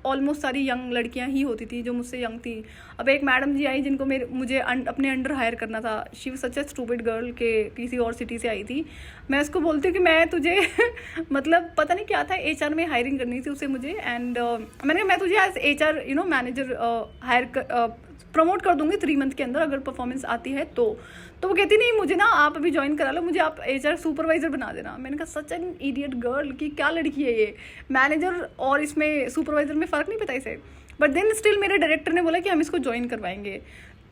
A: ऑलमोस्ट सारी यंग लड़कियाँ ही होती थी जो मुझसे यंग थी। अब एक मैडम जी आई जिनको मुझे अपने अंडर हायर करना था। She was such A stupid girl, के किसी और सिटी से आई थी। मैं उसको बोलती हूँ कि मैं तुझे मतलब पता नहीं क्या था, HR में हायरिंग करनी थी उसे मुझे। एंड मैंने कहा मैं तुझे as HR manager hire promote कर दूंगी 3 मंथ के अंदर, अगर परफॉर्मेंस आती है तो वो कहती नहीं मुझे ना आप अभी ज्वाइन करा लो, मुझे आप HR सुपरवाइजर बना देना। मैंने कहा सच एन इडियट गर्ल की क्या लड़की है ये, मैनेजर और इसमें सुपरवाइजर में फ़र्क नहीं पता इसे। बट देन स्टिल मेरे डायरेक्टर ने बोला कि हम इसको ज्वाइन करवाएंगे,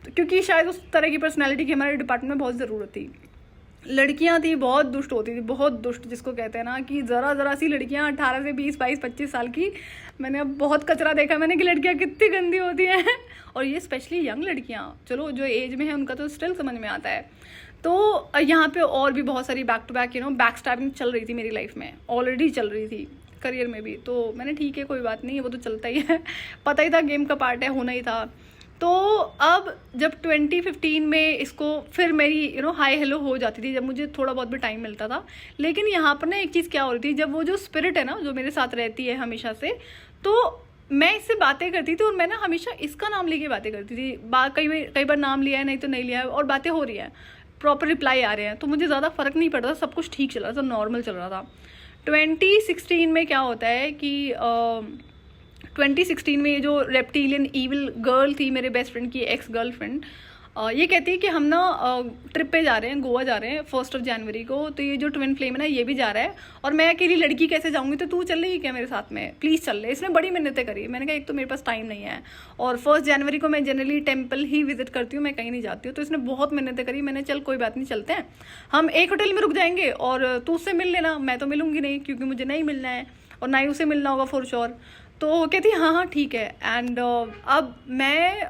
A: क्योंकि शायद उस तरह की पर्सनैलिटी की हमारे डिपार्टमेंट में बहुत ज़रूरत थी। लड़कियां थी बहुत दुष्ट होती थी, बहुत दुष्ट, जिसको कहते हैं ना कि ज़रा सी लड़कियां 18 से 20, 22, 25 साल की। मैंने अब बहुत कचरा देखा मैंने कि लड़कियां कितनी गंदी होती हैं और ये स्पेशली यंग लड़कियां, चलो जो एज में है उनका तो स्टिल समझ में आता है। तो यहाँ पे और भी बहुत सारी back to back back stabbing चल रही थी मेरी लाइफ में, ऑलरेडी चल रही थी करियर में भी। तो मैंने ठीक है कोई बात नहीं है, वो तो चलता ही है, पता ही था गेम का पार्ट है, होना ही था। तो अब जब 2015 में इसको फिर मेरी हाई हेलो हो जाती थी, जब मुझे थोड़ा बहुत भी टाइम मिलता था। लेकिन यहाँ पर ना एक चीज़ क्या हो रही थी, जब वो जो स्पिरिट है ना जो मेरे साथ रहती है हमेशा से, तो मैं इससे बातें करती थी और मैं ना हमेशा इसका नाम लेके बातें करती थी। कई बार नाम लिया है, नहीं तो नहीं लिया है, और बातें हो रही हैं, प्रॉपर रिप्लाई आ रहे हैं, तो मुझे ज़्यादा फर्क नहीं पड़ता, सब कुछ ठीक चल रहा था, नॉर्मल चल रहा था। 2016 में क्या होता है कि 2016 में ये जो रेप्टिलियन ईविल गर्ल थी, मेरे बेस्ट फ्रेंड की एक्स गर्लफ्रेंड, ये कहती है कि हम ना ट्रिप पे जा रहे हैं, गोवा जा रहे हैं 1 जनवरी को। तो ये जो ट्विन फ्लेम है ना ये भी जा रहा है, और मैं अकेली लड़की कैसे जाऊंगी, तो तू चल रही क्या मेरे साथ में, प्लीज़ चल ले। इसने बड़ी मिन्नतें करी। मैंने कहा एक तो मेरे पास टाइम नहीं है, और 1 जनवरी को मैं जनरली टेम्पल ही विजिट करती हूँ, मैं कहीं नहीं जाती हूँ। तो इसने बहुत मिन्नतें करी। मैंने चल कोई बात नहीं, चलते हैं, हम एक होटल में रुक जाएंगे और तू उससे मिल लेना, मैं तो मिलूंगी नहीं क्योंकि मुझे नहीं मिलना है और ना ही उसे मिलना होगा फॉर श्योर। तो कहती हाँ ठीक है। एंड अब मैं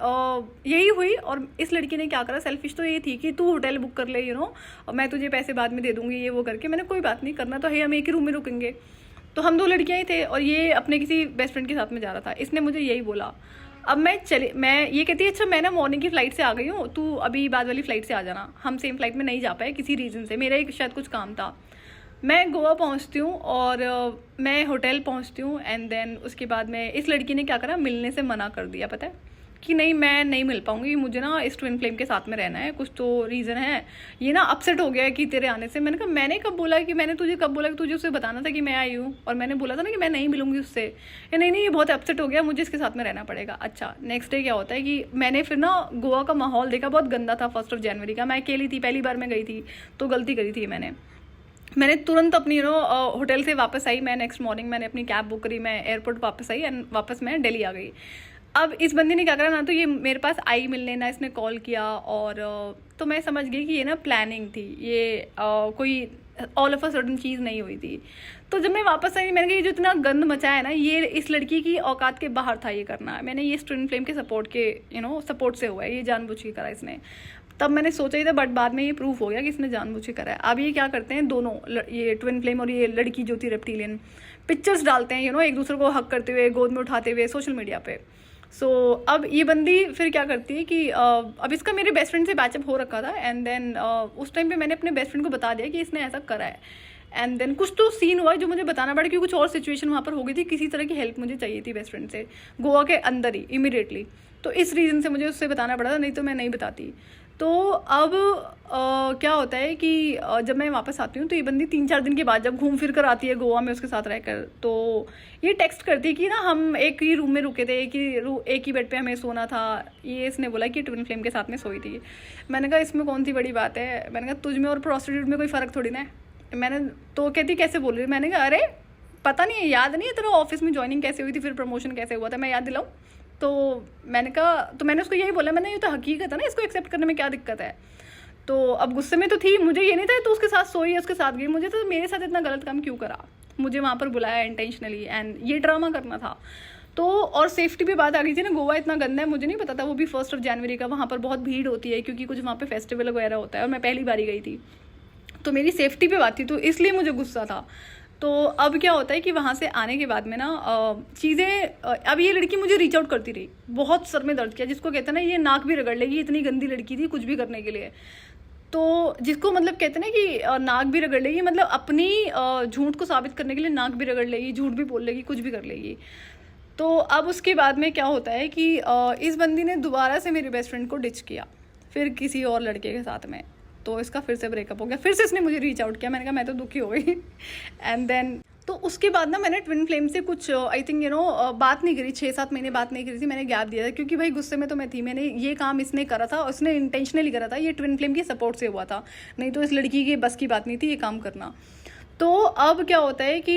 A: यही हुई, और इस लड़की ने क्या करा, सेल्फिश तो ये थी कि तू होटल बुक कर ले और मैं तुझे पैसे बाद में दे दूंगी, ये वो करके। मैंने कोई बात नहीं, करना तो है, हम एक ही रूम में रुकेंगे। तो हम 2 लड़कियाँ ही थे और ये अपने किसी बेस्ट फ्रेंड के साथ में जा रहा था। इसने मुझे यही बोला। अब मैं ये कहती है अच्छा मैं ना मॉर्निंग की फ़्लाइट से आ गई हूँ, तू अभी बाद वाली फ़्लाइट से आ जाना। हम सेम फ्लाइट में नहीं जा पाए किसी रीज़न से, मेरा एक शायद कुछ काम था। मैं गोवा पहुंचती हूँ और मैं होटल पहुंचती हूँ, एंड देन उसके बाद में इस लड़की ने क्या करा, मिलने से मना कर दिया। पता है कि नहीं मैं नहीं मिल पाऊंगी, मुझे ना इस ट्विन फ्लेम के साथ में रहना है, कुछ तो रीज़न है, ये ना अपसेट हो गया है कि तेरे आने से। मैंने कहा मैंने कब बोला कि मैंने तुझे कब बोला कि तुझे उसे बताना था कि मैं आई हूँ, और मैंने बोला था ना कि मैं नहीं मिलूंगी उससे। या नहीं ये बहुत अपसेट हो गया, मुझे इसके साथ में रहना पड़ेगा। अच्छा नेक्स्ट डे क्या होता है कि मैंने फिर ना गोवा का माहौल देखा, बहुत गंदा था 1 जनवरी का। मैं अकेली थी, पहली बार मैं गई थी, तो गलती करी थी मैंने तुरंत अपनी होटल से वापस आई। मैं नेक्स्ट मॉर्निंग मैंने अपनी कैब बुक करी, मैं एयरपोर्ट वापस आई एंड वापस मैं दिल्ली आ गई। अब इस बंदी ने क्या करा ना, तो ये मेरे पास आई मिलने, ना इसने कॉल किया, और तो मैं समझ गई कि ये ना प्लानिंग थी, ये कोई ऑल ऑफ अ सडन चीज़ नहीं हुई थी। तो जब मैं वापस आई मैंने कहा ये जो इतना गंद मचा है ना, ये इस लड़की की औकात के बाहर था ये करना। मैंने ये ट्विन फ्लेम के सपोर्ट से हुआ है, ये जानबूझ के करा इसने। तब मैंने सोचा ही था, बट बाद में ये प्रूफ हो गया कि इसने जानबूझ के करा है। अब ये क्या करते हैं दोनों, ये ट्विन फ्लेम और ये लड़की जो थी रेप्टिलियन, पिक्चर्स डालते हैं एक दूसरे को हक करते हुए, गोद में उठाते हुए सोशल मीडिया पे। सो अब ये बंदी फिर क्या करती है कि अब इसका मेरे बेस्ट फ्रेंड से बैचअप हो रखा था, एंड देन उस टाइम पे मैंने अपने बेस्ट फ्रेंड को बता दिया कि इसने ऐसा करा है। एंड देन कुछ तो सीन हुआ जो मुझे बताना पड़ा, क्योंकि कुछ और सिचुएशन वहाँ पर हो गई थी, किसी तरह की हेल्प मुझे चाहिए थी बेस्ट फ्रेंड से गोवा के अंदर ही इमीडिएटली। तो इस रीज़न से मुझे उससे बताना पड़ा था, नहीं तो मैं नहीं बताती। तो अब क्या होता है कि जब मैं वापस आती हूँ तो ये बंदी 3-4 दिन के बाद जब घूम फिर कर आती है गोवा में उसके साथ रहकर, तो ये टेक्स्ट करती है कि ना हम एक ही रूम में रुके थे, एक ही बेड पे हमें सोना था। ये इसने बोला कि ट्विन फ्लेम के साथ में सोई थी। मैंने कहा इसमें कौन सी बड़ी बात है, मैंने कहा तुझ में और प्रोस्टिट्यूट में कोई फ़र्क थोड़ी ना है, मैंने तो कहती कैसे बोल रही, मैंने कहा अरे पता नहीं है, याद नहीं है तेरा ऑफिस में ज्वाइनिंग कैसे हुई थी, फिर प्रमोशन कैसे हुआ था, मैं याद दिलाऊं? तो मैंने कहा, तो मैंने उसको यही बोला, मैंने ये तो हकीकत है ना, इसको एक्सेप्ट करने में क्या दिक्कत है? तो अब गुस्से में तो थी, मुझे ये नहीं था तो उसके साथ सोई है, उसके साथ गई, मुझे तो मेरे साथ इतना गलत काम क्यों करा, मुझे वहाँ पर बुलाया इंटेंशनली एंड ये ड्रामा करना था। तो और सेफ्टी पे बात आ गई थी ना, गोवा इतना गंदा है मुझे नहीं पता था, वो भी 1 जनवरी का, वहाँ पर बहुत भीड़ होती है क्योंकि कुछ वहाँ पे फेस्टिवल वगैरह होता है और मैं पहली बारी गई थी, तो मेरी सेफ्टी पे बात थी, तो इसलिए मुझे गुस्सा था। तो अब क्या होता है कि वहाँ से आने के बाद में ना चीज़ें, अब ये लड़की मुझे रीच आउट करती रही, बहुत सर में दर्द किया, जिसको कहते हैं ना ये नाक भी रगड़ लेगी, इतनी गंदी लड़की थी कुछ भी करने के लिए। तो जिसको मतलब कहते हैं ना कि नाक भी रगड़ लेगी, मतलब अपनी झूठ को साबित करने के लिए नाक भी रगड़ लेगी, झूठ भी बोल लेगी, कुछ भी कर लेगी। तो अब उसके बाद में क्या होता है कि इस बंदी ने दोबारा से मेरी बेस्ट फ्रेंड को डिच किया, फिर किसी और लड़के के साथ में, तो इसका फिर से ब्रेकअप हो गया, फिर से इसने मुझे रीच आउट किया, मैंने कहा मैं तो दुखी हो गई एंड देन तो उसके बाद ना मैंने ट्विन फ्लेम से कुछ आई थिंक बात नहीं करी, 6-7 महीने बात नहीं करी थी, मैंने गैप दिया था क्योंकि भाई गुस्से में तो मैं थी, मैंने ये काम इसने करा था, उसने इंटेंशनली करा था, ये ट्विन फ्लेम की सपोर्ट से हुआ था, नहीं तो इस लड़की की बस की बात नहीं थी ये काम करना। तो अब क्या होता है कि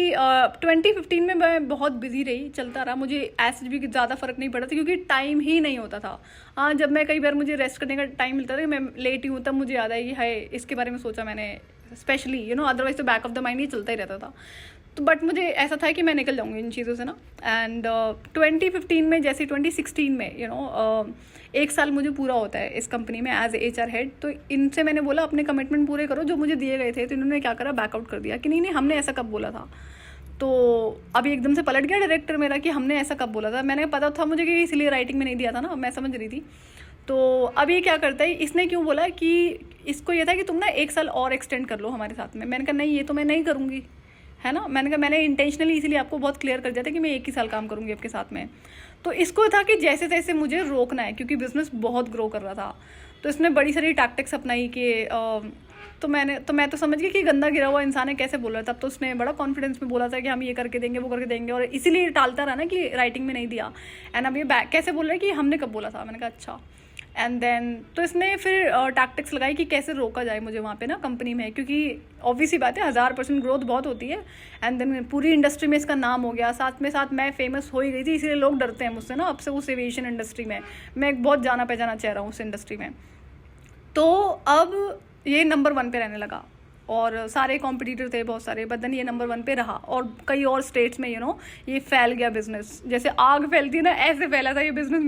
A: 2015 में मैं बहुत बिजी रही, चलता रहा, मुझे ऐसे भी ज़्यादा फर्क नहीं पड़ा था क्योंकि टाइम ही नहीं होता था। हाँ, जब मैं कई बार मुझे रेस्ट करने का टाइम मिलता था कि मैं लेट ही हूँ, तब मुझे याद आया कि हाय इसके बारे में सोचा मैंने स्पेशली, अदरवाइज तो बैक ऑफ द माइंड ही चलता ही रहता था। तो बट मुझे ऐसा था कि मैं निकल जाऊंगी इन चीज़ों से ना। एंड 2015 में, जैसे 2016 में 1 साल मुझे पूरा होता है इस कंपनी में एज HR हेड, तो इनसे मैंने बोला अपने कमिटमेंट पूरे करो जो मुझे दिए गए थे, तो इन्होंने क्या करा, बैकआउट कर दिया कि नहीं हमने ऐसा कब बोला था। तो अभी एकदम से पलट गया डायरेक्टर मेरा कि हमने ऐसा कब बोला था, मैंने पता था मुझे कि इसलिए राइटिंग में नहीं दिया था ना, मैं समझ रही थी। तो अब ये क्या करता है, इसने क्यों बोला कि इसको ये था कि तुम ना 1 साल और एक्सटेंड कर लो हमारे साथ में, मैंने कहा नहीं ये तो मैं नहीं करूँगी, है ना, मैंने कहा मैंने इंटेंशनली इसीलिए आपको बहुत क्लियर कर दिया था कि मैं 1 ही साल काम करूँगी आपके साथ में। तो इसको था कि जैसे तैसे मुझे रोकना है क्योंकि बिजनेस बहुत ग्रो कर रहा था, तो इसने बड़ी सारी टैक्टिक्स अपनाई कि तो मैं तो समझ गई कि गंदा गिरा हुआ इंसान है, कैसे बोल रहा है। तब तो उसने बड़ा कॉन्फिडेंस में बोला था कि हम ये करके देंगे वो करके देंगे, और इसीलिए टालता रहा ना कि राइटिंग में नहीं दिया। एंड अब ये बैक कैसे बोल रहा है कि हमने कब बोला था, मैंने कहा अच्छा। एंड देन तो इसने फिर टैक्टिक्स लगाई कि कैसे रोका जाए मुझे वहाँ पे ना कंपनी में, क्योंकि ऑब्वियस ही बात है 1000% ग्रोथ बहुत होती है। एंड देन पूरी इंडस्ट्री में इसका नाम हो गया, साथ में साथ मैं फेमस हो ही गई थी, इसलिए लोग डरते हैं मुझसे ना अब से उस एविएशन इंडस्ट्री में। मैं एक बहुत जाना पहचाना चेहरा हूँ उस इंडस्ट्री में। तो अब ये नंबर 1 पे रहने लगा और सारे कॉम्पिटिटर थे बहुत सारे, बट देन ये नंबर 1 पे रहा और कई और स्टेट्स में ये फैल गया बिजनेस, जैसे आग फैलती है ना ऐसे फैला था ये बिजनेस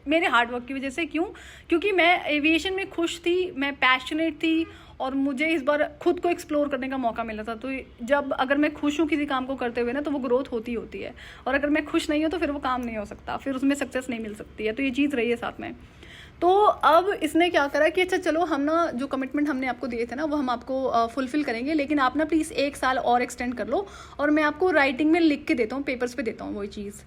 A: मेरे हार्डवर्क की वजह से। क्यों? क्योंकि मैं एविएशन में खुश थी, मैं पैशनेट थी और मुझे इस बार खुद को एक्सप्लोर करने का मौका मिला था। तो जब अगर मैं खुश हूँ किसी काम को करते हुए ना, तो वो ग्रोथ होती है, और अगर मैं खुश नहीं हूँ तो फिर वो काम नहीं हो सकता, फिर उसमें सक्सेस नहीं मिल सकती है। तो ये चीज़ रही है साथ में। तो अब इसने क्या करा कि अच्छा चलो हम ना जो कमिटमेंट हमने आपको दिए थे ना वो हम आपको फुलफिल करेंगे, लेकिन आप ना प्लीज़ 1 साल और एक्सटेंड कर लो और मैं आपको राइटिंग में लिख के देता हूँ, पेपर्स पे देता हूँ वही चीज़।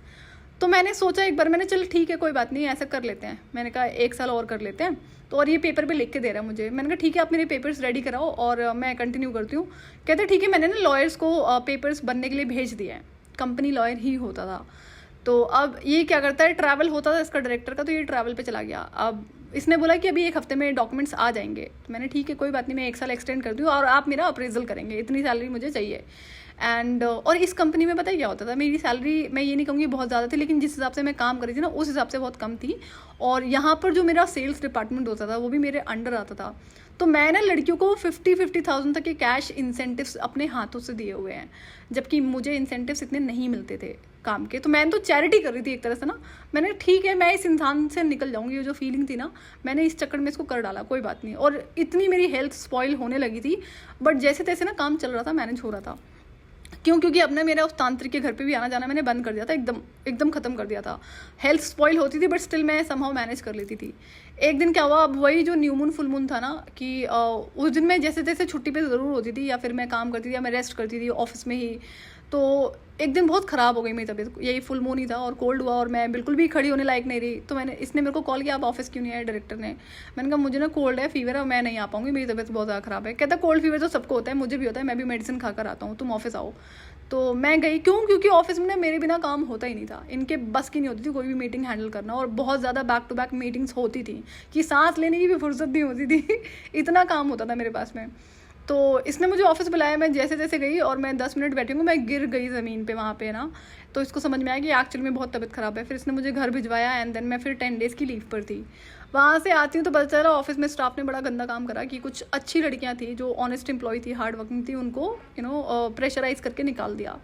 A: तो मैंने सोचा एक बार, मैंने चल ठीक है कोई बात नहीं ऐसा कर लेते हैं, मैंने कहा 1 साल और कर लेते हैं। तो और ये पेपर पे लिख के दे रहा है मुझे, मैंने कहा ठीक है आप मेरे पेपर्स रेडी कराओ और मैं कंटिन्यू करती हूँ। कहते ठीक है, मैंने ना लॉयर्स को पेपर्स बनने के लिए भेज दिया है, कंपनी लॉयर ही होता था। तो अब ये क्या करता है, ट्रैवल होता था इसका डायरेक्टर का, तो ये ट्रैवल पे चला गया। अब इसने बोला कि अभी 1 हफ्ते में डॉक्यूमेंट्स आ जाएंगे, तो मैंने ठीक है कोई बात नहीं, मैं 1 साल एक्सटेंड कर दूँ और आप मेरा अप्रेजल करेंगे, इतनी सैलरी मुझे चाहिए। एंड और इस कंपनी में पता है क्या होता था, मेरी सैलरी मैं ये नहीं कहूँगी बहुत ज़्यादा थी, लेकिन जिस हिसाब से मैं काम कर रही थी ना उस हिसाब से बहुत कम थी। और यहाँ पर जो मेरा सेल्स डिपार्टमेंट होता था वो भी मेरे अंडर आता था। तो मैं ना लड़कियों को 50,000 तक के कैश इंसेंटिव्स अपने हाथों से दिए हुए हैं, जबकि मुझे इंसेंटिव्स इतने नहीं मिलते थे काम के। तो मैंने तो चैरिटी कर रही थी एक तरह से ना, मैंने ठीक है मैं इस इंसान से निकल जाऊंगी, ये जो फीलिंग थी ना मैंने इस चक्कर में इसको कर डाला, कोई बात नहीं। और इतनी मेरी हेल्थ स्पॉइल होने लगी थी, बट जैसे तैसे ना काम चल रहा था, मैनेज हो रहा था। क्यों? क्योंकि अब ना मेरा उस तांत्रिक के घर पे भी आना जाना मैंने बंद कर दिया था, एकदम ख़त्म कर दिया था। हेल्थ स्पॉइल होती थी बट स्टिल मैं समहाउ मैनेज कर लेती थी। एक दिन क्या हुआ, अब वही जो न्यू मून फुल मून था ना कि उस दिन मैं जैसे तैसे छुट्टी पे ज़रूर होती थी, या फिर मैं काम करती थी या मैं रेस्ट करती थी ऑफिस में ही। तो एक दिन बहुत ख़राब हो गई मेरी तबीयत, यही फुल मून ही था और कोल्ड हुआ और मैं बिल्कुल भी खड़ी होने लायक नहीं रही। तो इसने मेरे को कॉल किया, आप ऑफिस क्यों नहीं आए डायरेक्टर ने। मैंने कहा मुझे ना कोल्ड है, फीवर है, मैं नहीं आ पाऊंगी, मेरी तबीयत बहुत ज़्यादा ख़राब है। कहता कोल्ड फीवर तो सबको होता है, मुझे भी होता है, मैं भी मेडिसिन खाकर आता हूँ, तुम ऑफिस आओ। तो मैं गई, क्यों? क्योंकि ऑफिस में मेरे बिना काम होता ही नहीं था, इनके बस की नहीं होती थी कोई भी मीटिंग हैंडल करना, और बहुत ज़्यादा बैक टू बैक मीटिंग्स होती थी कि सांस लेने की भी फुर्सत नहीं होती थी इतना काम होता था मेरे पास में। तो इसने मुझे ऑफिस बुलाया, मैं जैसे तैसे गई और मैं 10 मिनट बैठी हूँ, मैं गिर गई ज़मीन पे वहाँ पे ना। तो इसको समझ में आया कि एक्चुअली में बहुत तबीयत ख़राब है। फिर इसने मुझे घर भिजवाया एंड देन मैं फिर 10 डेज़ की लीव पर थी। वहाँ से आती हूँ तो पता चला ऑफिस में स्टाफ ने बड़ा गंदा काम करा कि कुछ अच्छी लड़कियाँ थी जो ऑनेस्ट एम्प्लॉय थी, हार्ड वर्किंग थी, उनको प्रेशराइज करके निकाल दिया।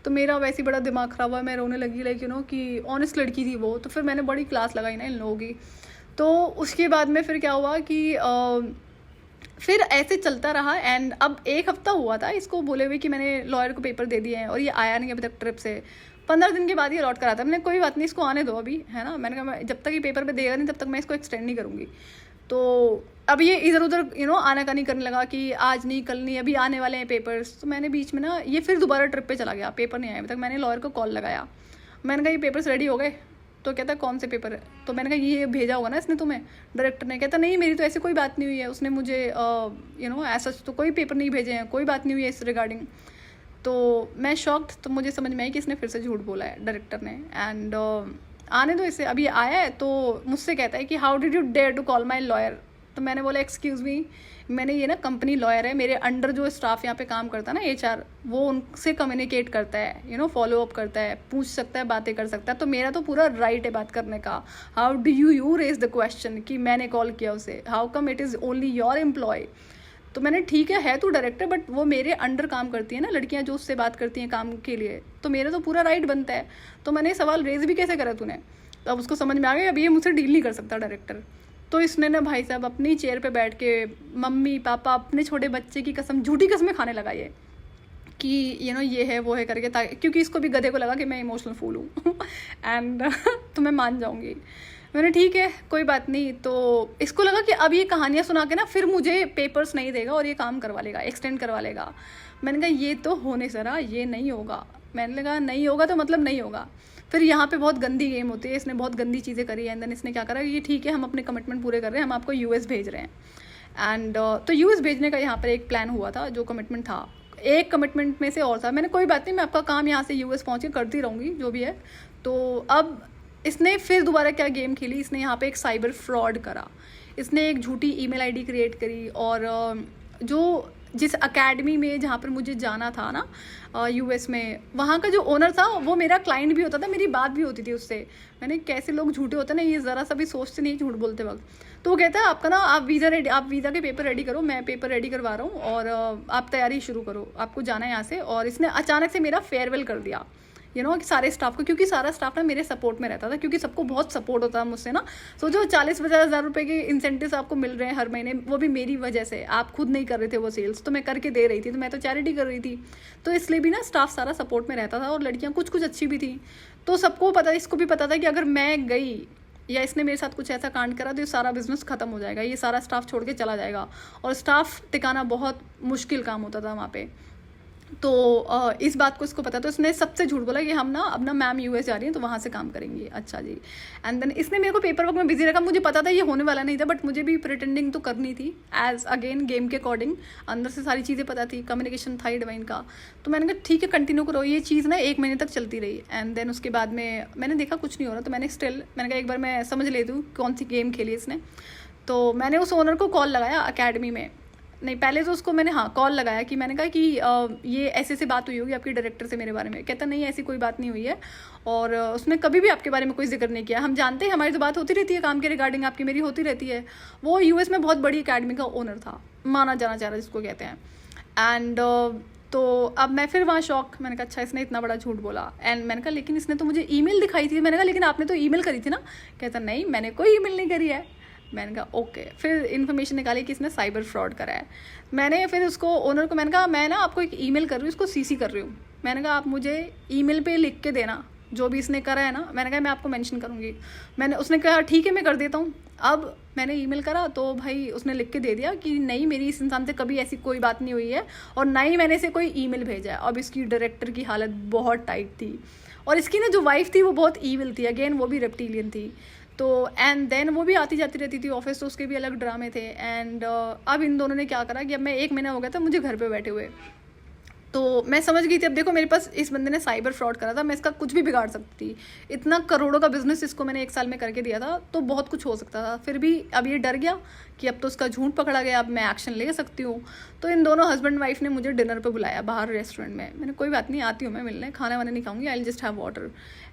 A: तो मेरा वैसे ही बड़ा दिमाग ख़राब हुआ, मैं रोने लगी लाइक कि ऑनेस्ट लड़की थी वो। तो फिर मैंने बड़ी क्लास लगाई ना इन लोगों की। तो उसके बाद में फिर क्या हुआ कि फिर ऐसे चलता रहा एंड अब 1 हफ्ता हुआ था इसको बोले हुए कि मैंने लॉयर को पेपर दे दिए हैं और ये आया नहीं अभी तक ट्रिप से। 15 दिन के बाद ये लौट कर आता है। मैंने कोई बात नहीं, इसको आने दो अभी, है ना। मैंने कहा जब तक ये पेपर पे देगा नहीं तब तक मैं इसको एक्सटेंड नहीं करूँगी। तो अब ये इधर उधर आनाकानी करने लगा कि आज नहीं कल नहीं, अभी आने वाले हैं पेपर्स। तो मैंने बीच में ना ये फिर दोबारा ट्रिप पे चला गया, पेपर नहीं आया अभी तक। मैंने लॉयर को कॉल लगाया, मैंने कहा ये पेपर्स रेडी हो गए? तो कहता है कौन से पेपर है? तो मैंने कहा ये भेजा होगा ना इसने तुम्हें, डायरेक्टर ने। कहता नहीं मेरी तो ऐसी कोई बात नहीं हुई है, उसने मुझे ऐसा तो कोई पेपर नहीं भेजे हैं, कोई बात नहीं हुई है इस रिगार्डिंग। तो मैं शॉक्ड। तो मुझे समझ में आई कि इसने फिर से झूठ बोला है डायरेक्टर ने। एंड आने दो इसे, अभी आया है तो मुझसे कहता है कि how did you dare to call my lawyer. तो मैंने बोला एक्सक्यूज़ मी, मैंने ये ना कंपनी लॉयर है, मेरे अंडर जो स्टाफ यहाँ पे काम करता है ना HR, वो उनसे कम्युनिकेट करता है, फॉलो अप करता है, पूछ सकता है, बातें कर सकता है। तो मेरा तो पूरा राइट है बात करने का। How do you raise the question कि मैंने कॉल किया उसे, how come it is only your employ. तो मैंने ठीक है तो डायरेक्टर बट वो मेरे अंडर काम करती है ना लड़कियाँ जो उससे बात करती हैं काम के लिए, तो मेरा तो पूरा राइट बनता है। तो मैंने सवाल रेज भी कैसे करा तूने? तो अब उसको समझ में आ गया अब ये मुझसे डील नहीं कर सकता डायरेक्टर। तो इसने ना भाई साहब अपनी चेयर पे बैठ के मम्मी पापा अपने छोटे बच्चे की कसम, झूठी कसमें खाने लगा ये कि ये है वो है करके, ताकि क्योंकि इसको भी गधे को लगा कि मैं इमोशनल फूल हूँ एंड तो मैं मान जाऊँगी। मैंने ठीक है कोई बात नहीं। तो इसको लगा कि अब ये कहानियाँ सुना के ना फिर मुझे पेपर्स नहीं देगा और ये काम करवा लेगा, एक्सटेंड करवा लेगा। मैंने कहा ये तो होने सरा, ये नहीं होगा। मैंने कहा नहीं होगा तो मतलब नहीं होगा। फिर यहाँ पे बहुत गंदी गेम होती है, इसने बहुत गंदी चीज़ें करी है। एंड देन इसने क्या करा, ये ठीक है हम अपने कमिटमेंट पूरे कर रहे हैं, हम आपको US भेज रहे हैं। एंड तो US भेजने का यहाँ पर एक प्लान हुआ था, जो कमिटमेंट था। एक कमिटमेंट में से और था, मैंने कोई बात नहीं मैं आपका काम यहाँ से US पहुँच के करती रहूँगी जो भी है। तो अब इसने फिर दोबारा क्या गेम खेली, इसने यहाँ पे एक साइबर फ्रॉड करा। इसने एक झूठी ईमेल आईडी क्रिएट करी और जिस अकेडमी में जहाँ पर मुझे जाना था ना US में, वहाँ का जो ओनर था वो मेरा क्लाइंट भी होता था, मेरी बात भी होती थी उससे। मैंने कैसे लोग झूठे होते हैं ना, ये ज़रा सा भी सोचते नहीं झूठ बोलते वक्त। तो वो कहता है आपका ना आप वीज़ा के पेपर रेडी करो, मैं पेपर रेडी करवा रहा हूँ और आप तैयारी शुरू करो, आपको जाना है यहाँ से। और इसने अचानक से मेरा फेयरवेल कर दिया कि सारे स्टाफ को, क्योंकि सारा स्टाफ ना मेरे सपोर्ट में रहता था, क्योंकि सबको बहुत सपोर्ट होता है मुझसे ना। सोचो 40-50 हज़ार रुपये के इंसेंटिव्स आपको मिल रहे हैं हर महीने, वो भी मेरी वजह से। आप खुद नहीं कर रहे थे वो सेल्स, तो मैं करके दे रही थी, तो मैं तो चैरिटी कर रही थी। तो इसलिए भी ना स्टाफ सारा सपोर्ट में रहता था और लड़कियाँ कुछ कुछ अच्छी भी थी। तो सबको पता, इसको भी पता था कि अगर मैं गई या इसने मेरे साथ कुछ ऐसा कांड करा तो ये सारा बिजनेस खत्म हो जाएगा, ये सारा स्टाफ छोड़ के चला जाएगा। और स्टाफ टिकाना बहुत मुश्किल काम होता था वहाँ पे। तो इस बात को इसको पता, तो इसने सबसे झूठ बोला कि हम ना अब ना मैम US जा रही हैं तो वहाँ से काम करेंगे। अच्छा जी। एंड देन इसने मेरे को पेपर वर्क में बिजी रखा। मुझे पता था ये होने वाला नहीं था, बट मुझे भी प्रिटेंडिंग तो करनी थी एज अगेन गेम के अकॉर्डिंग। अंदर से सारी चीज़ें पता थी, कम्युनिकेशन था डिवाइन का। तो मैंने कहा ठीक है कंटिन्यू करो। ये चीज़ ना 1 महीने तक चलती रही। एंड देन उसके बाद में मैंने देखा कुछ नहीं हो रहा, तो मैंने कहा एक बार मैं समझ लेती हूँ कौन सी गेम खेली इसने। तो मैंने उस ओनर को कॉल लगाया अकेडमी में, नहीं पहले तो उसको मैंने कॉल लगाया कि मैंने कहा कि ये ऐसे बात हुई होगी आपकी डायरेक्टर से मेरे बारे में। कहता नहीं ऐसी कोई बात नहीं हुई है और उसने कभी भी आपके बारे में कोई जिक्र नहीं किया। हम जानते हैं हमारी तो बात होती रहती है काम के रिगार्डिंग, आपकी मेरी होती रहती है। वो US में बहुत बड़ी अकेडमी का ओनर था, माना जाना चाह रहा जिसको कहते हैं। एंड तो अब मैं फिर वहाँ शौक, मैंने कहा अच्छा इसने इतना बड़ा झूठ बोला। एंड मैंने कहा लेकिन इसने तो मुझे ईमेल दिखाई थी। मैंने कहा लेकिन आपने तो ईमेल करी थी ना। कहता नहीं मैंने कोई ईमेल नहीं करी है। मैंने कहा ओके। फिर इन्फॉर्मेशन निकाली कि इसने साइबर फ्रॉड करा है। मैंने फिर उसको ओनर को मैंने कहा मैं ना आपको एक ईमेल कर रही हूँ, इसको CC कर रही हूँ। मैंने कहा आप मुझे ईमेल पे लिख के देना जो भी इसने करा है ना। मैंने कहा मैं आपको मेंशन करूँगी। उसने कहा ठीक है मैं कर देता हूँ। अब मैंने ईमेल करा तो भाई उसने लिख के दे दिया कि नहीं मेरी इस इंसान से कभी ऐसी कोई बात नहीं हुई है और ना ही मैंने इसे कोई ईमेल भेजा है। अब इसकी डायरेक्टर की हालत बहुत टाइट थी और इसकी ना जो वाइफ थी वो बहुत ईविल थी, अगेन वो भी रेप्टिलियन थी। तो एंड देन वो भी आती जाती रहती थी ऑफिस, तो उसके भी अलग ड्रामे थे। एंड अब इन दोनों ने क्या करा कि अब मैं 1 महीना हो गया था मुझे घर पे बैठे हुए, तो मैं समझ गई थी अब देखो मेरे पास इस बंदे ने साइबर फ्रॉड करा था, मैं इसका कुछ भी बिगाड़ सकती थी। इतना करोड़ों का बिजनेस इसको मैंने 1 साल में करके दिया था, तो बहुत कुछ हो सकता था। फिर भी अब ये डर गया कि अब तो उसका झूठ पकड़ा गया, अब मैं एक्शन ले सकती हूँ। तो इन दोनों हस्बैंड वाइफ ने मुझे डिनर पे बुलाया बाहर रेस्टोरेंट में। मैंने कोई बात नहीं, आती हूँ मैं मिलने, खाना वाना नहीं खाऊंगी, I just have water.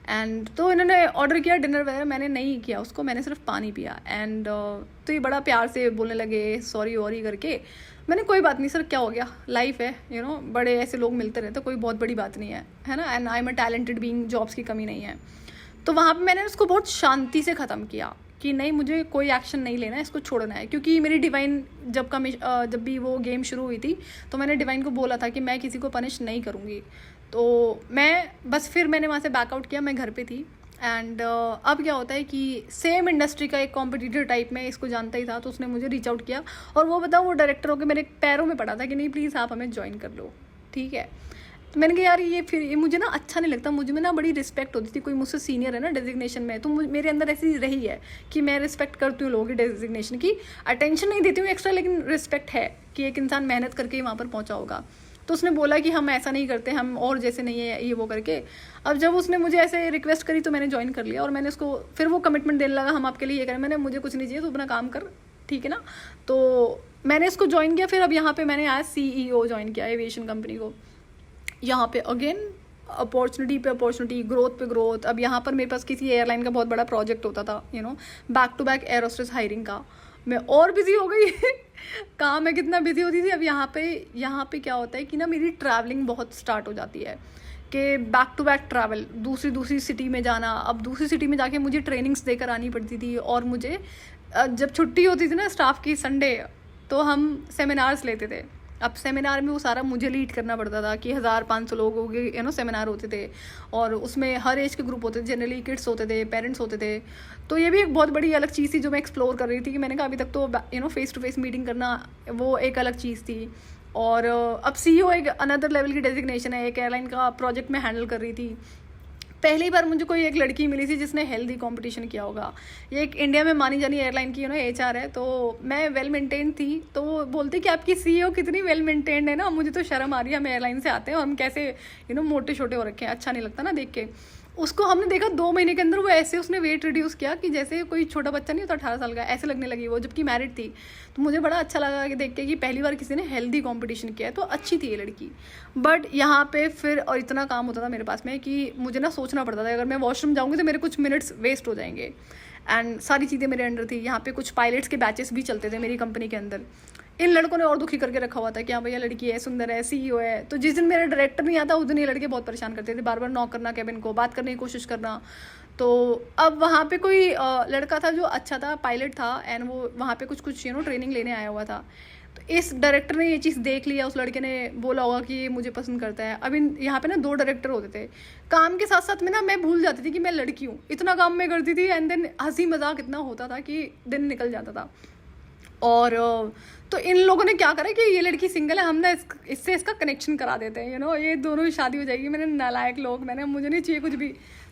A: And तो इन्होंने ऑर्डर किया डिनर वगैरह, मैंने नहीं किया उसको, मैंने सिर्फ पानी पिया। एंड तो ये बड़ा प्यार से बोलने लगे सॉरी वॉरी करके। मैंने कोई बात नहीं सर, क्या हो गया, लाइफ है, बड़े ऐसे लोग मिलते रहते, कोई बहुत बड़ी बात नहीं है ना। And I am a talented being, jobs की कमी नहीं है। तो वहाँ पे मैंने उसको बहुत शांति से ख़त्म किया कि नहीं, मुझे कोई एक्शन नहीं लेना है, इसको छोड़ना है। क्योंकि मेरी डिवाइन जब भी वो गेम शुरू हुई थी तो मैंने डिवाइन को बोला था कि मैं किसी को पनिश नहीं करूँगी। तो मैं बस फिर मैंने वहाँ से बैकआउट किया, मैं घर पे थी। एंड अब क्या होता है कि सेम इंडस्ट्री का एक कॉम्पिटिटर टाइप में इसको जानता ही था, तो उसने मुझे रीच आउट किया। और वो बताओ, वो डायरेक्टर होकर मेरे पैरों में पड़ा था कि नहीं प्लीज़ आप हमें ज्वाइन कर लो, ठीक है। तो मैंने कहा यार ये मुझे ना अच्छा नहीं लगता, मुझे में ना बड़ी रिस्पेक्ट होती थी, कोई मुझसे सीनियर है ना डेजिग्नेशन में, तो मेरे अंदर ऐसी रही है कि मैं रिस्पेक्ट करती हूँ लोगों की डेजिग्नेशन की, अटेंशन नहीं देती हूँ एक्स्ट्रा, लेकिन रिस्पेक्ट है कि एक इंसान मेहनत करके ही वहाँ पर पहुँचा होगा। तो उसने बोला कि हम ऐसा नहीं करते, हम और जैसे नहीं है ये वो करके। अब जब उसने मुझे ऐसे रिक्वेस्ट करी तो मैंने ज्वाइन कर लिया। और मैंने उसको फिर वो कमिटमेंट देने लगा, हम आपके लिए ये करें। मैंने मुझे कुछ नहीं चाहिए, तो अपना काम कर, ठीक है ना। तो मैंने इसको ज्वाइन किया। फिर अब यहाँ पे मैंने आज CEO ज्वाइन किया एविएशन कंपनी को। यहाँ पे अगेन अपॉर्चुनिटी पे अपॉर्चुनिटी, ग्रोथ पे ग्रोथ। अब यहाँ पर मेरे पास किसी एयरलाइन का बहुत बड़ा प्रोजेक्ट होता था, back to back air hostess hiring का। मैं और बिजी हो गई काम में कितना बिजी होती थी। अब यहाँ पे क्या होता है कि ना मेरी ट्रैवलिंग बहुत स्टार्ट हो जाती है कि बैक टू बैक ट्रैवल, दूसरी सिटी में जाना। अब दूसरी सिटी में जाके मुझे ट्रेनिंग्स देकर आनी पड़ती थी। और मुझे जब छुट्टी होती थी ना स्टाफ की संडे, तो हम सेमिनार्स लेते थे। अब सेमिनार में वो सारा मुझे लीड करना पड़ता था कि 1500 लोगों के सेमिनार होते थे। और उसमें हर एज के ग्रुप होते थे, जनरली किड्स होते थे, पेरेंट्स होते थे। तो ये भी एक बहुत बड़ी अलग चीज़ थी जो मैं एक्सप्लोर कर रही थी कि मैंने कहा अभी तक तो फेस टू फेस मीटिंग करना वो एक अलग चीज़ थी। और अब CEO एक अनदर लेवल की डेजिग्नेशन है, एक एयरलाइन का प्रोजेक्ट मैं हैंडल कर रही थी। पहली बार मुझे कोई एक लड़की मिली थी जिसने हेल्दी कंपटीशन किया होगा। ये एक इंडिया में मानी जानी एयरलाइन की HR है। तो मैं वेल मेंटेन थी, तो वो बोलती कि आपकी CEO कितनी वेल मेंटेन्ड है ना। मुझे तो शर्म आ रही है, हम एयरलाइन से आते हैं और हम कैसे मोटे छोटे हो रखे हैं, अच्छा नहीं लगता ना देख के। उसको हमने देखा 2 महीने के अंदर वो ऐसे उसने वेट रिड्यूस किया कि जैसे कोई छोटा बच्चा नहीं होता 18 साल का, ऐसे लगने लगी वो, जबकि मैरिड थी। तो मुझे बड़ा अच्छा लगा कि देख के कि पहली बार किसी ने हेल्दी कंपटीशन किया है। तो अच्छी थी ये लड़की। बट यहाँ पे फिर और इतना काम होता था मेरे पास में कि मुझे ना सोचना पड़ता था, अगर मैं वॉशरूम जाऊँगी तो मेरे कुछ मिनट्स वेस्ट हो जाएंगे। एंड सारी चीज़ें मेरे अंडर थी। यहाँ पे कुछ पायलट्स के बैचेस भी चलते थे मेरी कंपनी के अंदर। इन लड़कों ने और दुखी करके रखा हुआ था कि हाँ भैया लड़की है, सुंदर है, CEO है। तो जिस दिन मेरा डायरेक्टर नहीं आता उस दिन ये लड़के बहुत परेशान करते थे, बार बार नॉक करना कैबिन को, बात करने की कोशिश करना। तो अब वहाँ पे कोई लड़का था जो अच्छा था, पायलट था, एंड वो वहाँ पे कुछ ट्रेनिंग लेने आया हुआ था। तो इस डायरेक्टर ने ये चीज़ देख लिया, उस लड़के ने बोला होगा कि ये मुझे पसंद करता है। अब यहाँ पे ना 2 डायरेक्टर होते थे। काम के साथ साथ में ना मैं भूल जाती थी कि मैं लड़की हूँ, इतना काम मैं करती थी। एंड देन हंसी मजाक इतना होता था कि दिन निकल जाता था। और तो इन लोगों ने क्या करा कि ये लड़की सिंगल है, हम ना इससे इसका कनेक्शन करा देते हैं, ये दोनों की शादी हो जाएगी। मैंने नालायक लोग, मुझे नहीं चाहिए कुछ भी।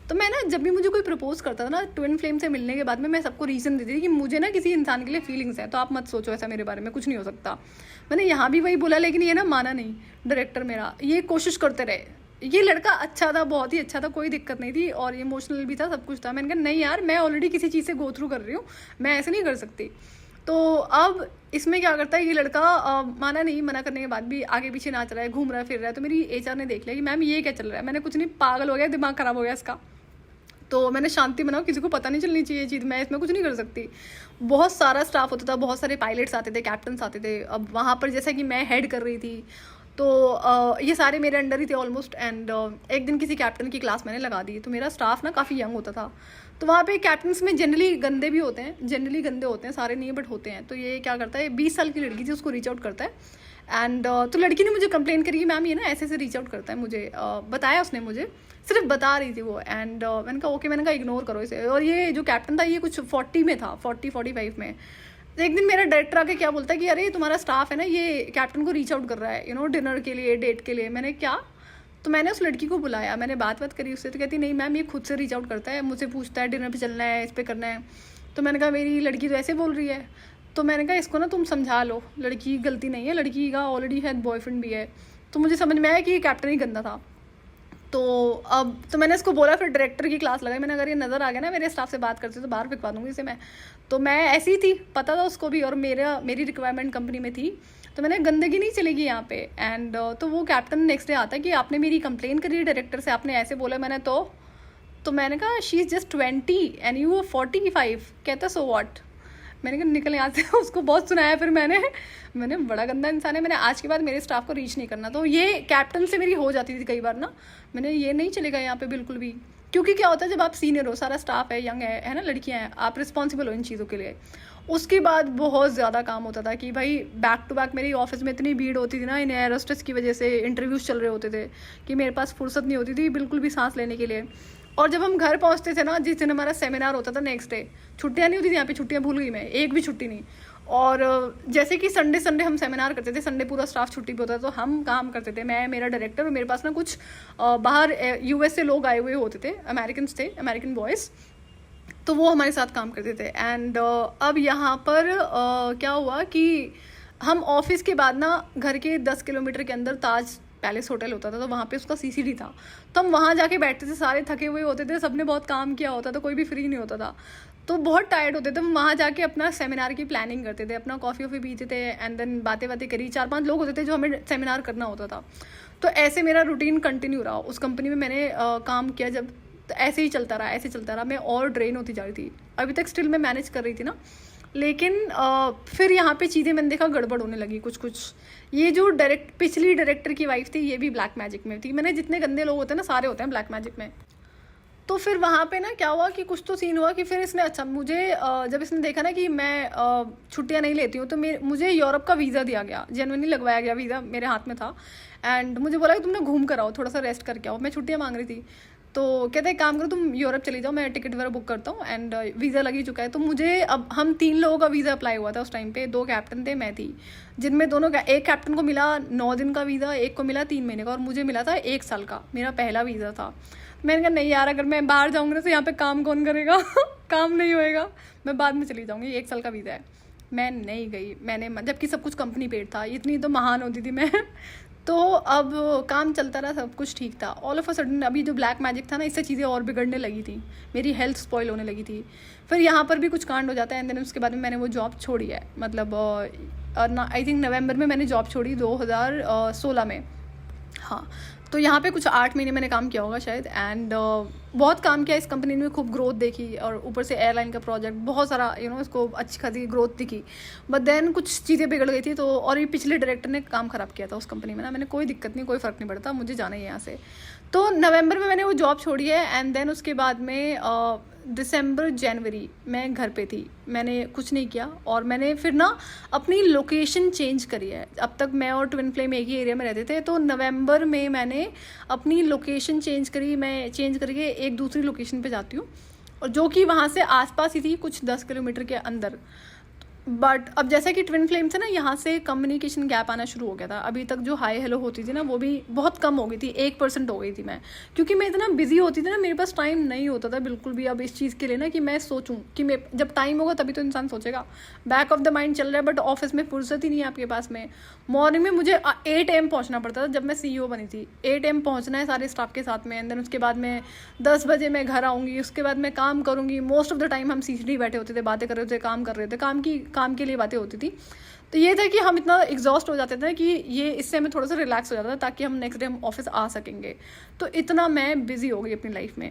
A: तो मैं ना जब भी मुझे कोई प्रपोज करता था ना ट्विन फ्लेम से मिलने के बाद में, मैं सबको रीज़न देती थी कि मुझे ना किसी इंसान के लिए फीलिंग्स है, तो आप मत सोचो ऐसा मेरे बारे में, कुछ नहीं हो सकता। मैंने यहाँ भी वही बोला, लेकिन ये ना माना नहीं डायरेक्टर मेरा। ये कोशिश करते रहे। ये लड़का अच्छा था, बहुत ही अच्छा था, कोई दिक्कत नहीं थी, और इमोशनल भी था, सब कुछ था। मैंने कहा नहीं यार, मैं ऑलरेडी किसी चीज़ से गो थ्रू कर रही हूँ, मैं ऐसे नहीं कर सकती। तो अब इसमें क्या करता है ये लड़का, माना नहीं, मना करने के बाद भी आगे पीछे नाच रहा है, घूम रहा है, फिर रहा है। तो मेरी HR ने देख लिया कि मैम ये क्या चल रहा है। मैंने कुछ नहीं, पागल हो गया, दिमाग खराब हो गया इसका। तो मैंने शांति बनाओ, किसी को पता नहीं चलनी चाहिए ये चीज़, मैं इसमें कुछ नहीं कर सकती। बहुत सारा स्टाफ होता था, बहुत सारे पायलट्स आते थे, कैप्टन्स आते थे। अब वहाँ पर जैसा कि मैं हेड कर रही थी, तो ये सारे मेरे अंडर ही थे ऑलमोस्ट। एंड एक दिन किसी कैप्टन की क्लास मैंने लगा दी। तो मेरा स्टाफ ना काफ़ी यंग होता था। तो वहाँ पे कैप्टन्स में जनरली गंदे भी होते हैं, जनरली गंदे होते हैं, सारे नहीं बट होते हैं। तो ये क्या करता है, 20 साल की लड़की थी, उसको रीच आउट करता है। एंड तो लड़की ने मुझे कंप्लेन करी कि मैम ये ना ऐसे ऐसे रीच आउट करता है मुझे। बताया उसने मुझे, सिर्फ बता रही थी वो। एंड मैंने कहा ओके, मैंने कहा इग्नोर करो इसे। और ये जो कैप्टन था ये कुछ 40 में था, 40-45 में। तो एक दिन मेरा डायरेक्टर आके क्या बोलता है कि अरे तुम्हारा स्टाफ है ना, ये कैप्टन को रीच आउट कर रहा है डिनर के लिए, डेट के लिए। मैंने क्या? तो मैंने उस लड़की को बुलाया, मैंने बात करी उससे। तो कहती नहीं मैम, ये खुद से रीच आउट करता है, मुझसे पूछता है डिनर पे चलना है, इस पर करना है। तो मैंने कहा मेरी लड़की तो ऐसे बोल रही है। तो मैंने कहा इसको ना तुम समझा लो, लड़की की गलती नहीं है, लड़की का ऑलरेडी है बॉयफ्रेंड भी है। तो मुझे समझ में आया कि कैप्टन ही गंदा था। तो अब तो मैंने इसको बोला, फिर डायरेक्टर की क्लास लगाई मैंने, अगर ये नज़र आ गया ना मेरे स्टाफ से बात करते तो बाहर फिकवा दूंगी इसे मैं। तो मैं ऐसी ही थी, पता था उसको भी, और मेरी रिक्वायरमेंट कंपनी में थी, तो मैंने गंदगी नहीं चलेगी यहाँ पे। एंड तो वो कैप्टन नेक्स्ट डे आता है कि आपने मेरी कंप्लेन करी डायरेक्टर से, आपने ऐसे बोला। तो मैंने कहा she is just 20 and you 45। कहता सो व्हाट। मैंने कहा निकल यहाँ से। उसको बहुत सुनाया फिर मैंने बड़ा गंदा इंसान है, मैंने आज के बाद मेरे स्टाफ को रीच नहीं करना। तो ये कैप्टन से मेरी हो जाती थी कई बार ना, मैंने ये नहीं चलेगा यहाँ पे बिल्कुल भी। क्योंकि क्या होता है जब आप सीनियर हो, सारा स्टाफ है, यंग है ना, लड़कियां हैं, आप रिस्पॉन्सिबल हो इन चीज़ों के लिए। उसके बाद बहुत ज़्यादा काम होता था कि भाई बैक टू बैक मेरी ऑफिस में इतनी भीड़ होती थी ना, इन एयर होस्टेस की वजह से इंटरव्यूज़ चल रहे होते थे कि मेरे पास फुर्सत नहीं होती थी बिल्कुल भी सांस लेने के लिए। और जब हम घर पहुंचते थे ना, जिस दिन हमारा सेमिनार होता था नेक्स्ट डे, छुट्टियां नहीं होती थी यहाँ पे, छुट्टियां भूल गई मैं, एक भी छुट्टी नहीं। और जैसे कि संडे हम सेमिनार करते थे, संडे पूरा स्टाफ छुट्टी पे होता था, तो हम काम करते थे, मैं, मेरा डायरेक्टर, और मेरे पास ना कुछ बाहर US से लोग आए हुए होते थे, अमेरिकन्स थे, अमेरिकन बॉयज़, तो वो हमारे साथ काम करते थे। एंड अब यहाँ पर क्या हुआ कि हम ऑफिस के बाद ना घर के 10 किलोमीटर के अंदर ताज पैलेस होटल होता था, तो वहाँ पे उसका CCD था, तो हम वहाँ जाके बैठते थे, सारे थके हुए होते थे, सबने बहुत काम किया होता था, कोई भी फ्री नहीं होता था, तो बहुत टायर्ड होते थे। हम वहाँ जाके अपना सेमिनार की प्लानिंग करते थे, अपना कॉफ़ी वॉफ़ी पीते थे, एंड देन बातें करी। 4-5 लोग होते थे जो हमें सेमिनार करना होता था। तो ऐसे मेरा रूटीन कंटिन्यू रहा उस कंपनी में। मैंने काम किया जब, तो ऐसे ही चलता रहा, मैं और ड्रेन होती जा रही थी। अभी तक स्टिल मैं मैनेज कर रही थी ना, लेकिन फिर यहाँ पे चीज़ें मैंने देखा गड़बड़ होने लगी कुछ। ये जो पिछली डायरेक्टर की वाइफ थी, ये भी ब्लैक मैजिक में थी। मैंने जितने गंदे लोग होते हैं ना, सारे होते हैं ब्लैक मैजिक में। तो फिर वहाँ पे ना क्या हुआ कि कुछ तो सीन हुआ कि फिर इसने, अच्छा मुझे जब इसने देखा ना कि मैं छुट्टियाँ नहीं लेती हूँ, तो मुझे यूरोप का वीज़ा दिया गया, जेन्युइनली लगवाया गया वीज़ा, मेरे हाथ में था। एंड मुझे बोला कि तुमने घूम कर आओ, थोड़ा सा रेस्ट करके आओ। मैं छुट्टियाँ मांग रही थी, तो कहते एक काम करो तुम यूरोप चली जाओ, मैं टिकट वगैरह बुक करता हूँ, एंड वीज़ा लग ही चुका है। तो मुझे, अब हम 3 लोगों का वीज़ा अप्लाई हुआ था उस टाइम पे, 2 कैप्टन थे, मैं थी, जिनमें एक कैप्टन को मिला 9 दिन का वीज़ा, एक को मिला 3 महीने का, और मुझे मिला था 1 साल का, मेरा पहला वीज़ा था। मैंने कहा नहीं यार, अगर मैं बाहर जाऊँगी ना तो यहाँ पे काम कौन करेगा। काम नहीं होएगा, मैं बाद में चली जाऊँगी, 1 साल का वीज़ा है। मैं नहीं गई, मैंने, जबकि सब कुछ कंपनी पेड था, इतनी तो महान होती थी मैं। तो अब काम चलता रहा, सब कुछ ठीक था। ऑल ऑफ अ सडन अभी जो ब्लैक मैजिक था ना, इससे चीज़ें और बिगड़ने लगी थी, मेरी हेल्थ स्पॉइल होने लगी थी। फिर यहाँ पर भी कुछ कांड हो जाता है, एंड देन उसके बाद में मैंने वो जॉब छोड़ी है, मतलब आई थिंक नवंबर में मैंने जॉब छोड़ी 2016 में। हाँ, तो यहाँ पे कुछ 8 महीने मैंने काम किया होगा शायद, एंड बहुत काम किया इस कंपनी में, खूब ग्रोथ देखी, और ऊपर से एयरलाइन का प्रोजेक्ट, बहुत सारा इसको अच्छी खासी ग्रोथ दिखी। बट देन कुछ चीज़ें बिगड़ गई थी, तो और ये पिछले डायरेक्टर ने काम ख़राब किया था उस कंपनी में ना। मैंने कोई दिक्कत नहीं, कोई फ़र्क नहीं पड़ता, मुझे जाना ही है यहाँ से। तो नवंबर में मैंने वो जॉब छोड़ी है, एंड देन उसके बाद में दिसंबर जनवरी मैं घर पे थी, मैंने कुछ नहीं किया, और मैंने फिर ना अपनी लोकेशन चेंज करी है। अब तक मैं और ट्विन फ्लेम एक ही एरिया में रहते थे, तो नवंबर में मैंने अपनी लोकेशन चेंज करी, मैं चेंज करके एक दूसरी लोकेशन पे जाती हूँ, और जो कि वहाँ से आसपास ही थी, कुछ 10 किलोमीटर के अंदर। बट अब जैसा कि ट्विन फ्लेम से ना यहाँ से कम्युनिकेशन गैप आना शुरू हो गया था। अभी तक जो हाई हेलो होती थी ना, वो भी बहुत कम हो गई थी, 1% हो गई थी मैं, क्योंकि मैं इतना बिजी होती थी ना, मेरे पास टाइम नहीं होता था बिल्कुल भी अब इस चीज़ के लिए ना, कि मैं सोचूं कि मैं, जब टाइम होगा तभी तो इंसान सोचेगा। बैक ऑफ द माइंड चल रहा है, बट ऑफिस में फुर्सत ही नहीं है आपके पास में। मॉर्निंग में मुझे 8 AM पहुँचना पड़ता था, जब मैं CEO बनी थी, 8 AM पहुँचना है सारे स्टाफ के साथ में, एंड देन उसके बाद में 10 बजे मैं घर आऊँगी, उसके बाद मैं काम करूँगी। मोस्ट ऑफ द टाइम हम CCD बैठे होते थे, बातें कर रहे थे, काम कर रहे थे, काम के लिए बातें होती थी। तो ये था कि हम इतना एग्जॉस्ट हो जाते थे कि ये, इससे हमें थोड़ा सा रिलैक्स हो जाता था, ताकि हम नेक्स्ट डे हम ऑफिस आ सकेंगे। तो इतना मैं बिजी हो गई अपनी लाइफ में।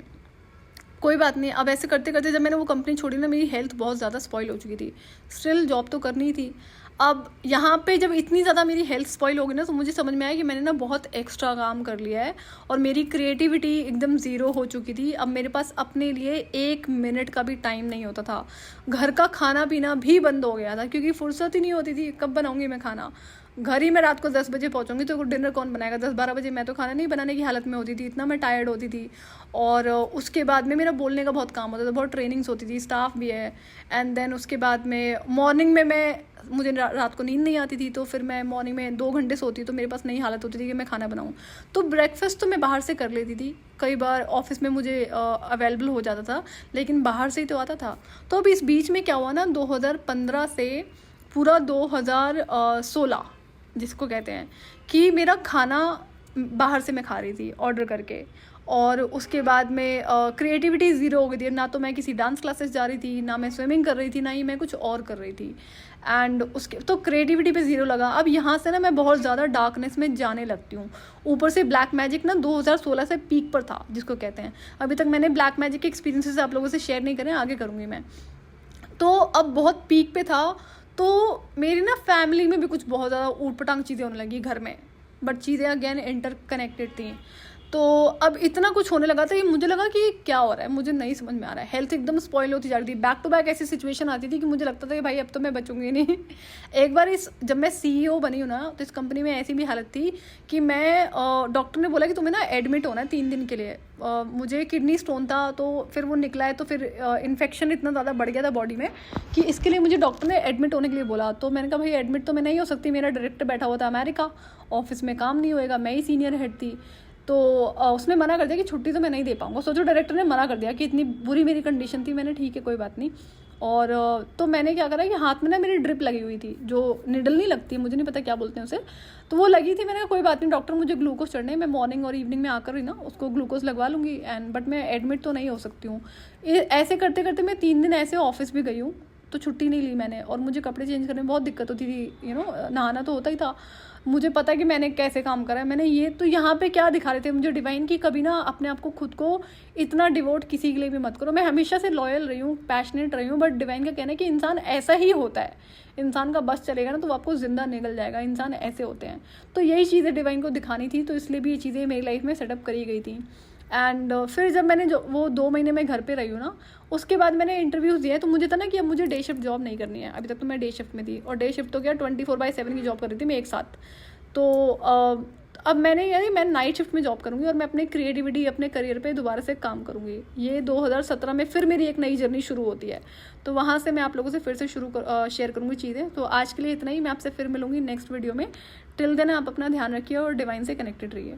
A: कोई बात नहीं, अब ऐसे करते करते जब मैंने वो कंपनी छोड़ी ना, मेरी हेल्थ बहुत ज़्यादा स्पॉइल हो चुकी थी। स्टिल जॉब तो करनी थी। अब यहाँ पे जब इतनी ज़्यादा मेरी हेल्थ स्पॉइल हो गई ना, तो मुझे समझ में आया कि मैंने ना बहुत एक्स्ट्रा काम कर लिया है, और मेरी क्रिएटिविटी एकदम ज़ीरो हो चुकी थी। अब मेरे पास अपने लिए 1 मिनट का भी टाइम नहीं होता था। घर का खाना पीना भी बंद हो गया था, क्योंकि फुर्सत ही नहीं होती थी। कब बनाऊँगी मैं खाना? घर ही मैं रात को 10 बजे पहुँचूंगी, तो डिनर कौन बनाएगा? 10-12 बजे मैं तो खाना नहीं बनाने की हालत में होती थी, इतना मैं टायर्ड होती थी। और उसके बाद में मेरा बोलने का बहुत काम होता था, बहुत ट्रेनिंग्स होती थी, स्टाफ भी है। एंड देन उसके बाद में मॉर्निंग में मुझे रात को नींद नहीं आती थी, तो फिर मैं मॉर्निंग में 2 घंटे सोती, तो मेरे पास नहीं हालत होती थी कि मैं खाना बनाऊँ। तो ब्रेकफास्ट तो मैं बाहर से कर लेती थी, कई बार ऑफिस में मुझे अवेलेबल हो जाता था, लेकिन बाहर से ही तो आता था। तो अब इस बीच में क्या हुआ ना, 2015 से पूरा 2016 जिसको कहते हैं, कि मेरा खाना बाहर से मैं खा रही थी ऑर्डर करके। और उसके बाद में क्रिएटिविटी ज़ीरो हो गई थी। ना तो मैं किसी डांस क्लासेस जा रही थी, ना मैं स्विमिंग कर रही थी, ना ही मैं कुछ और कर रही थी। एंड उसके तो क्रिएटिविटी पे ज़ीरो लगा। अब यहाँ से ना मैं बहुत ज़्यादा डार्कनेस में जाने लगती हूँ। ऊपर से ब्लैक मैजिक ना 2016 से पीक पर था, जिसको कहते हैं। अभी तक मैंने ब्लैक मैजिक के एक्सपीरियंसेस आप लोगों से शेयर नहीं करें, आगे करूँगी मैं। तो अब बहुत पीक पे था, तो मेरी ना फैमिली में भी कुछ बहुत ज़्यादा ऊट पटांग चीज़ें होने लगी घर में, बट चीज़ें अगेन इंटर कनेक्टेड थी। तो अब इतना कुछ होने लगा था कि मुझे लगा कि क्या हो रहा है, मुझे नहीं समझ में आ रहा है। हेल्थ एकदम स्पॉइल होती जा रही थी। बैक टू बैक ऐसी सिचुएशन आती थी कि मुझे लगता था कि भाई अब तो मैं बचूंगी नहीं। एक बार जब मैं CEO बनी हूँ ना, तो इस कंपनी में ऐसी भी हालत थी कि मैं डॉक्टर ने बोला कि तुम्हें ना एडमिट होना है 3 दिन के लिए। मुझे किडनी स्टोन था, तो फिर वो निकला है, तो फिर इन्फेक्शन इतना ज़्यादा बढ़ गया था बॉडी में कि इसके लिए मुझे डॉक्टर ने एडमिट होने के लिए बोला। तो मैंने कहा भाई एडमिट तो मैं नहीं हो सकती, मेरा डायरेक्टर बैठा हुआ था अमेरिका, ऑफिस में काम नहीं होएगा, मैं ही सीनियर हेड थी। तो उसने मना कर दिया कि छुट्टी तो मैं नहीं दे पाऊँगा। सोचो डायरेक्टर ने मना कर दिया कि इतनी बुरी मेरी कंडीशन थी। मैंने ठीक है कोई बात नहीं। और तो मैंने क्या करा कि हाथ में ना मेरी ड्रिप लगी हुई थी, जो निडल नहीं लगती, मुझे नहीं पता क्या बोलते हैं उसे, तो वो लगी थी। मैंने कहा कोई बात नहीं डॉक्टर, मुझे ग्लूकोज चढ़ने है, मैं मॉर्निंग और इवनिंग में आकर ही ना उसको ग्लूकोज लगवा लूँगी, एंड बट मैं एडमिट तो नहीं हो सकती हूँ। ऐसे करते करते मैं 3 दिन ऐसे ऑफिस भी गई हूँ, तो छुट्टी नहीं ली मैंने। और मुझे कपड़े चेंज करने में बहुत दिक्कत होती थी, नहाना तो होता ही था। मुझे पता है कि मैंने कैसे काम करा है। मैंने ये तो यहाँ पे क्या दिखा रहे थे मुझे डिवाइन की, कभी ना अपने आप को खुद को इतना डिवोट किसी के लिए भी मत करो। मैं हमेशा से लॉयल रही हूँ, पैशनेट रही हूँ, बट डिवाइन का कहना है कि इंसान ऐसा ही होता है। इंसान का बस चलेगा ना तो वो आपको जिंदा निकल जाएगा। इंसान ऐसे होते हैं। तो यही चीज़ें डिवाइन को दिखानी थी, तो इसलिए भी ये चीज़ें मेरी लाइफ में सेटअप करी गई थी। एंड फिर जब मैंने जो वो 2 महीने में घर पे रही हूँ ना, उसके बाद मैंने इंटरव्यूज़ दिए। तो मुझे था ना कि अब मुझे डे शिफ्ट जॉब नहीं करनी है। अभी तक तो मैं डे शिफ्ट में थी, और डे शिफ्ट तो क्या 24/7 की जॉब कर रही थी मैं एक साथ। तो अब मैं नाइट शिफ्ट में जॉब करूँगी, और मैं अपने क्रिएटिविटी, अपने करियर पे दोबारा से काम करूँगी। ये 2017 में फिर मेरी एक नई जर्नी शुरू होती है, तो वहाँ से मैं आप लोगों से फिर से शेयर करूँगी चीज़ें। तो आज के लिए इतना ही। मैं आपसे फिर मिलूँगी नेक्स्ट वीडियो में। टिल देन आप अपना ध्यान रखिए और डिवाइन से कनेक्टेड रहिए।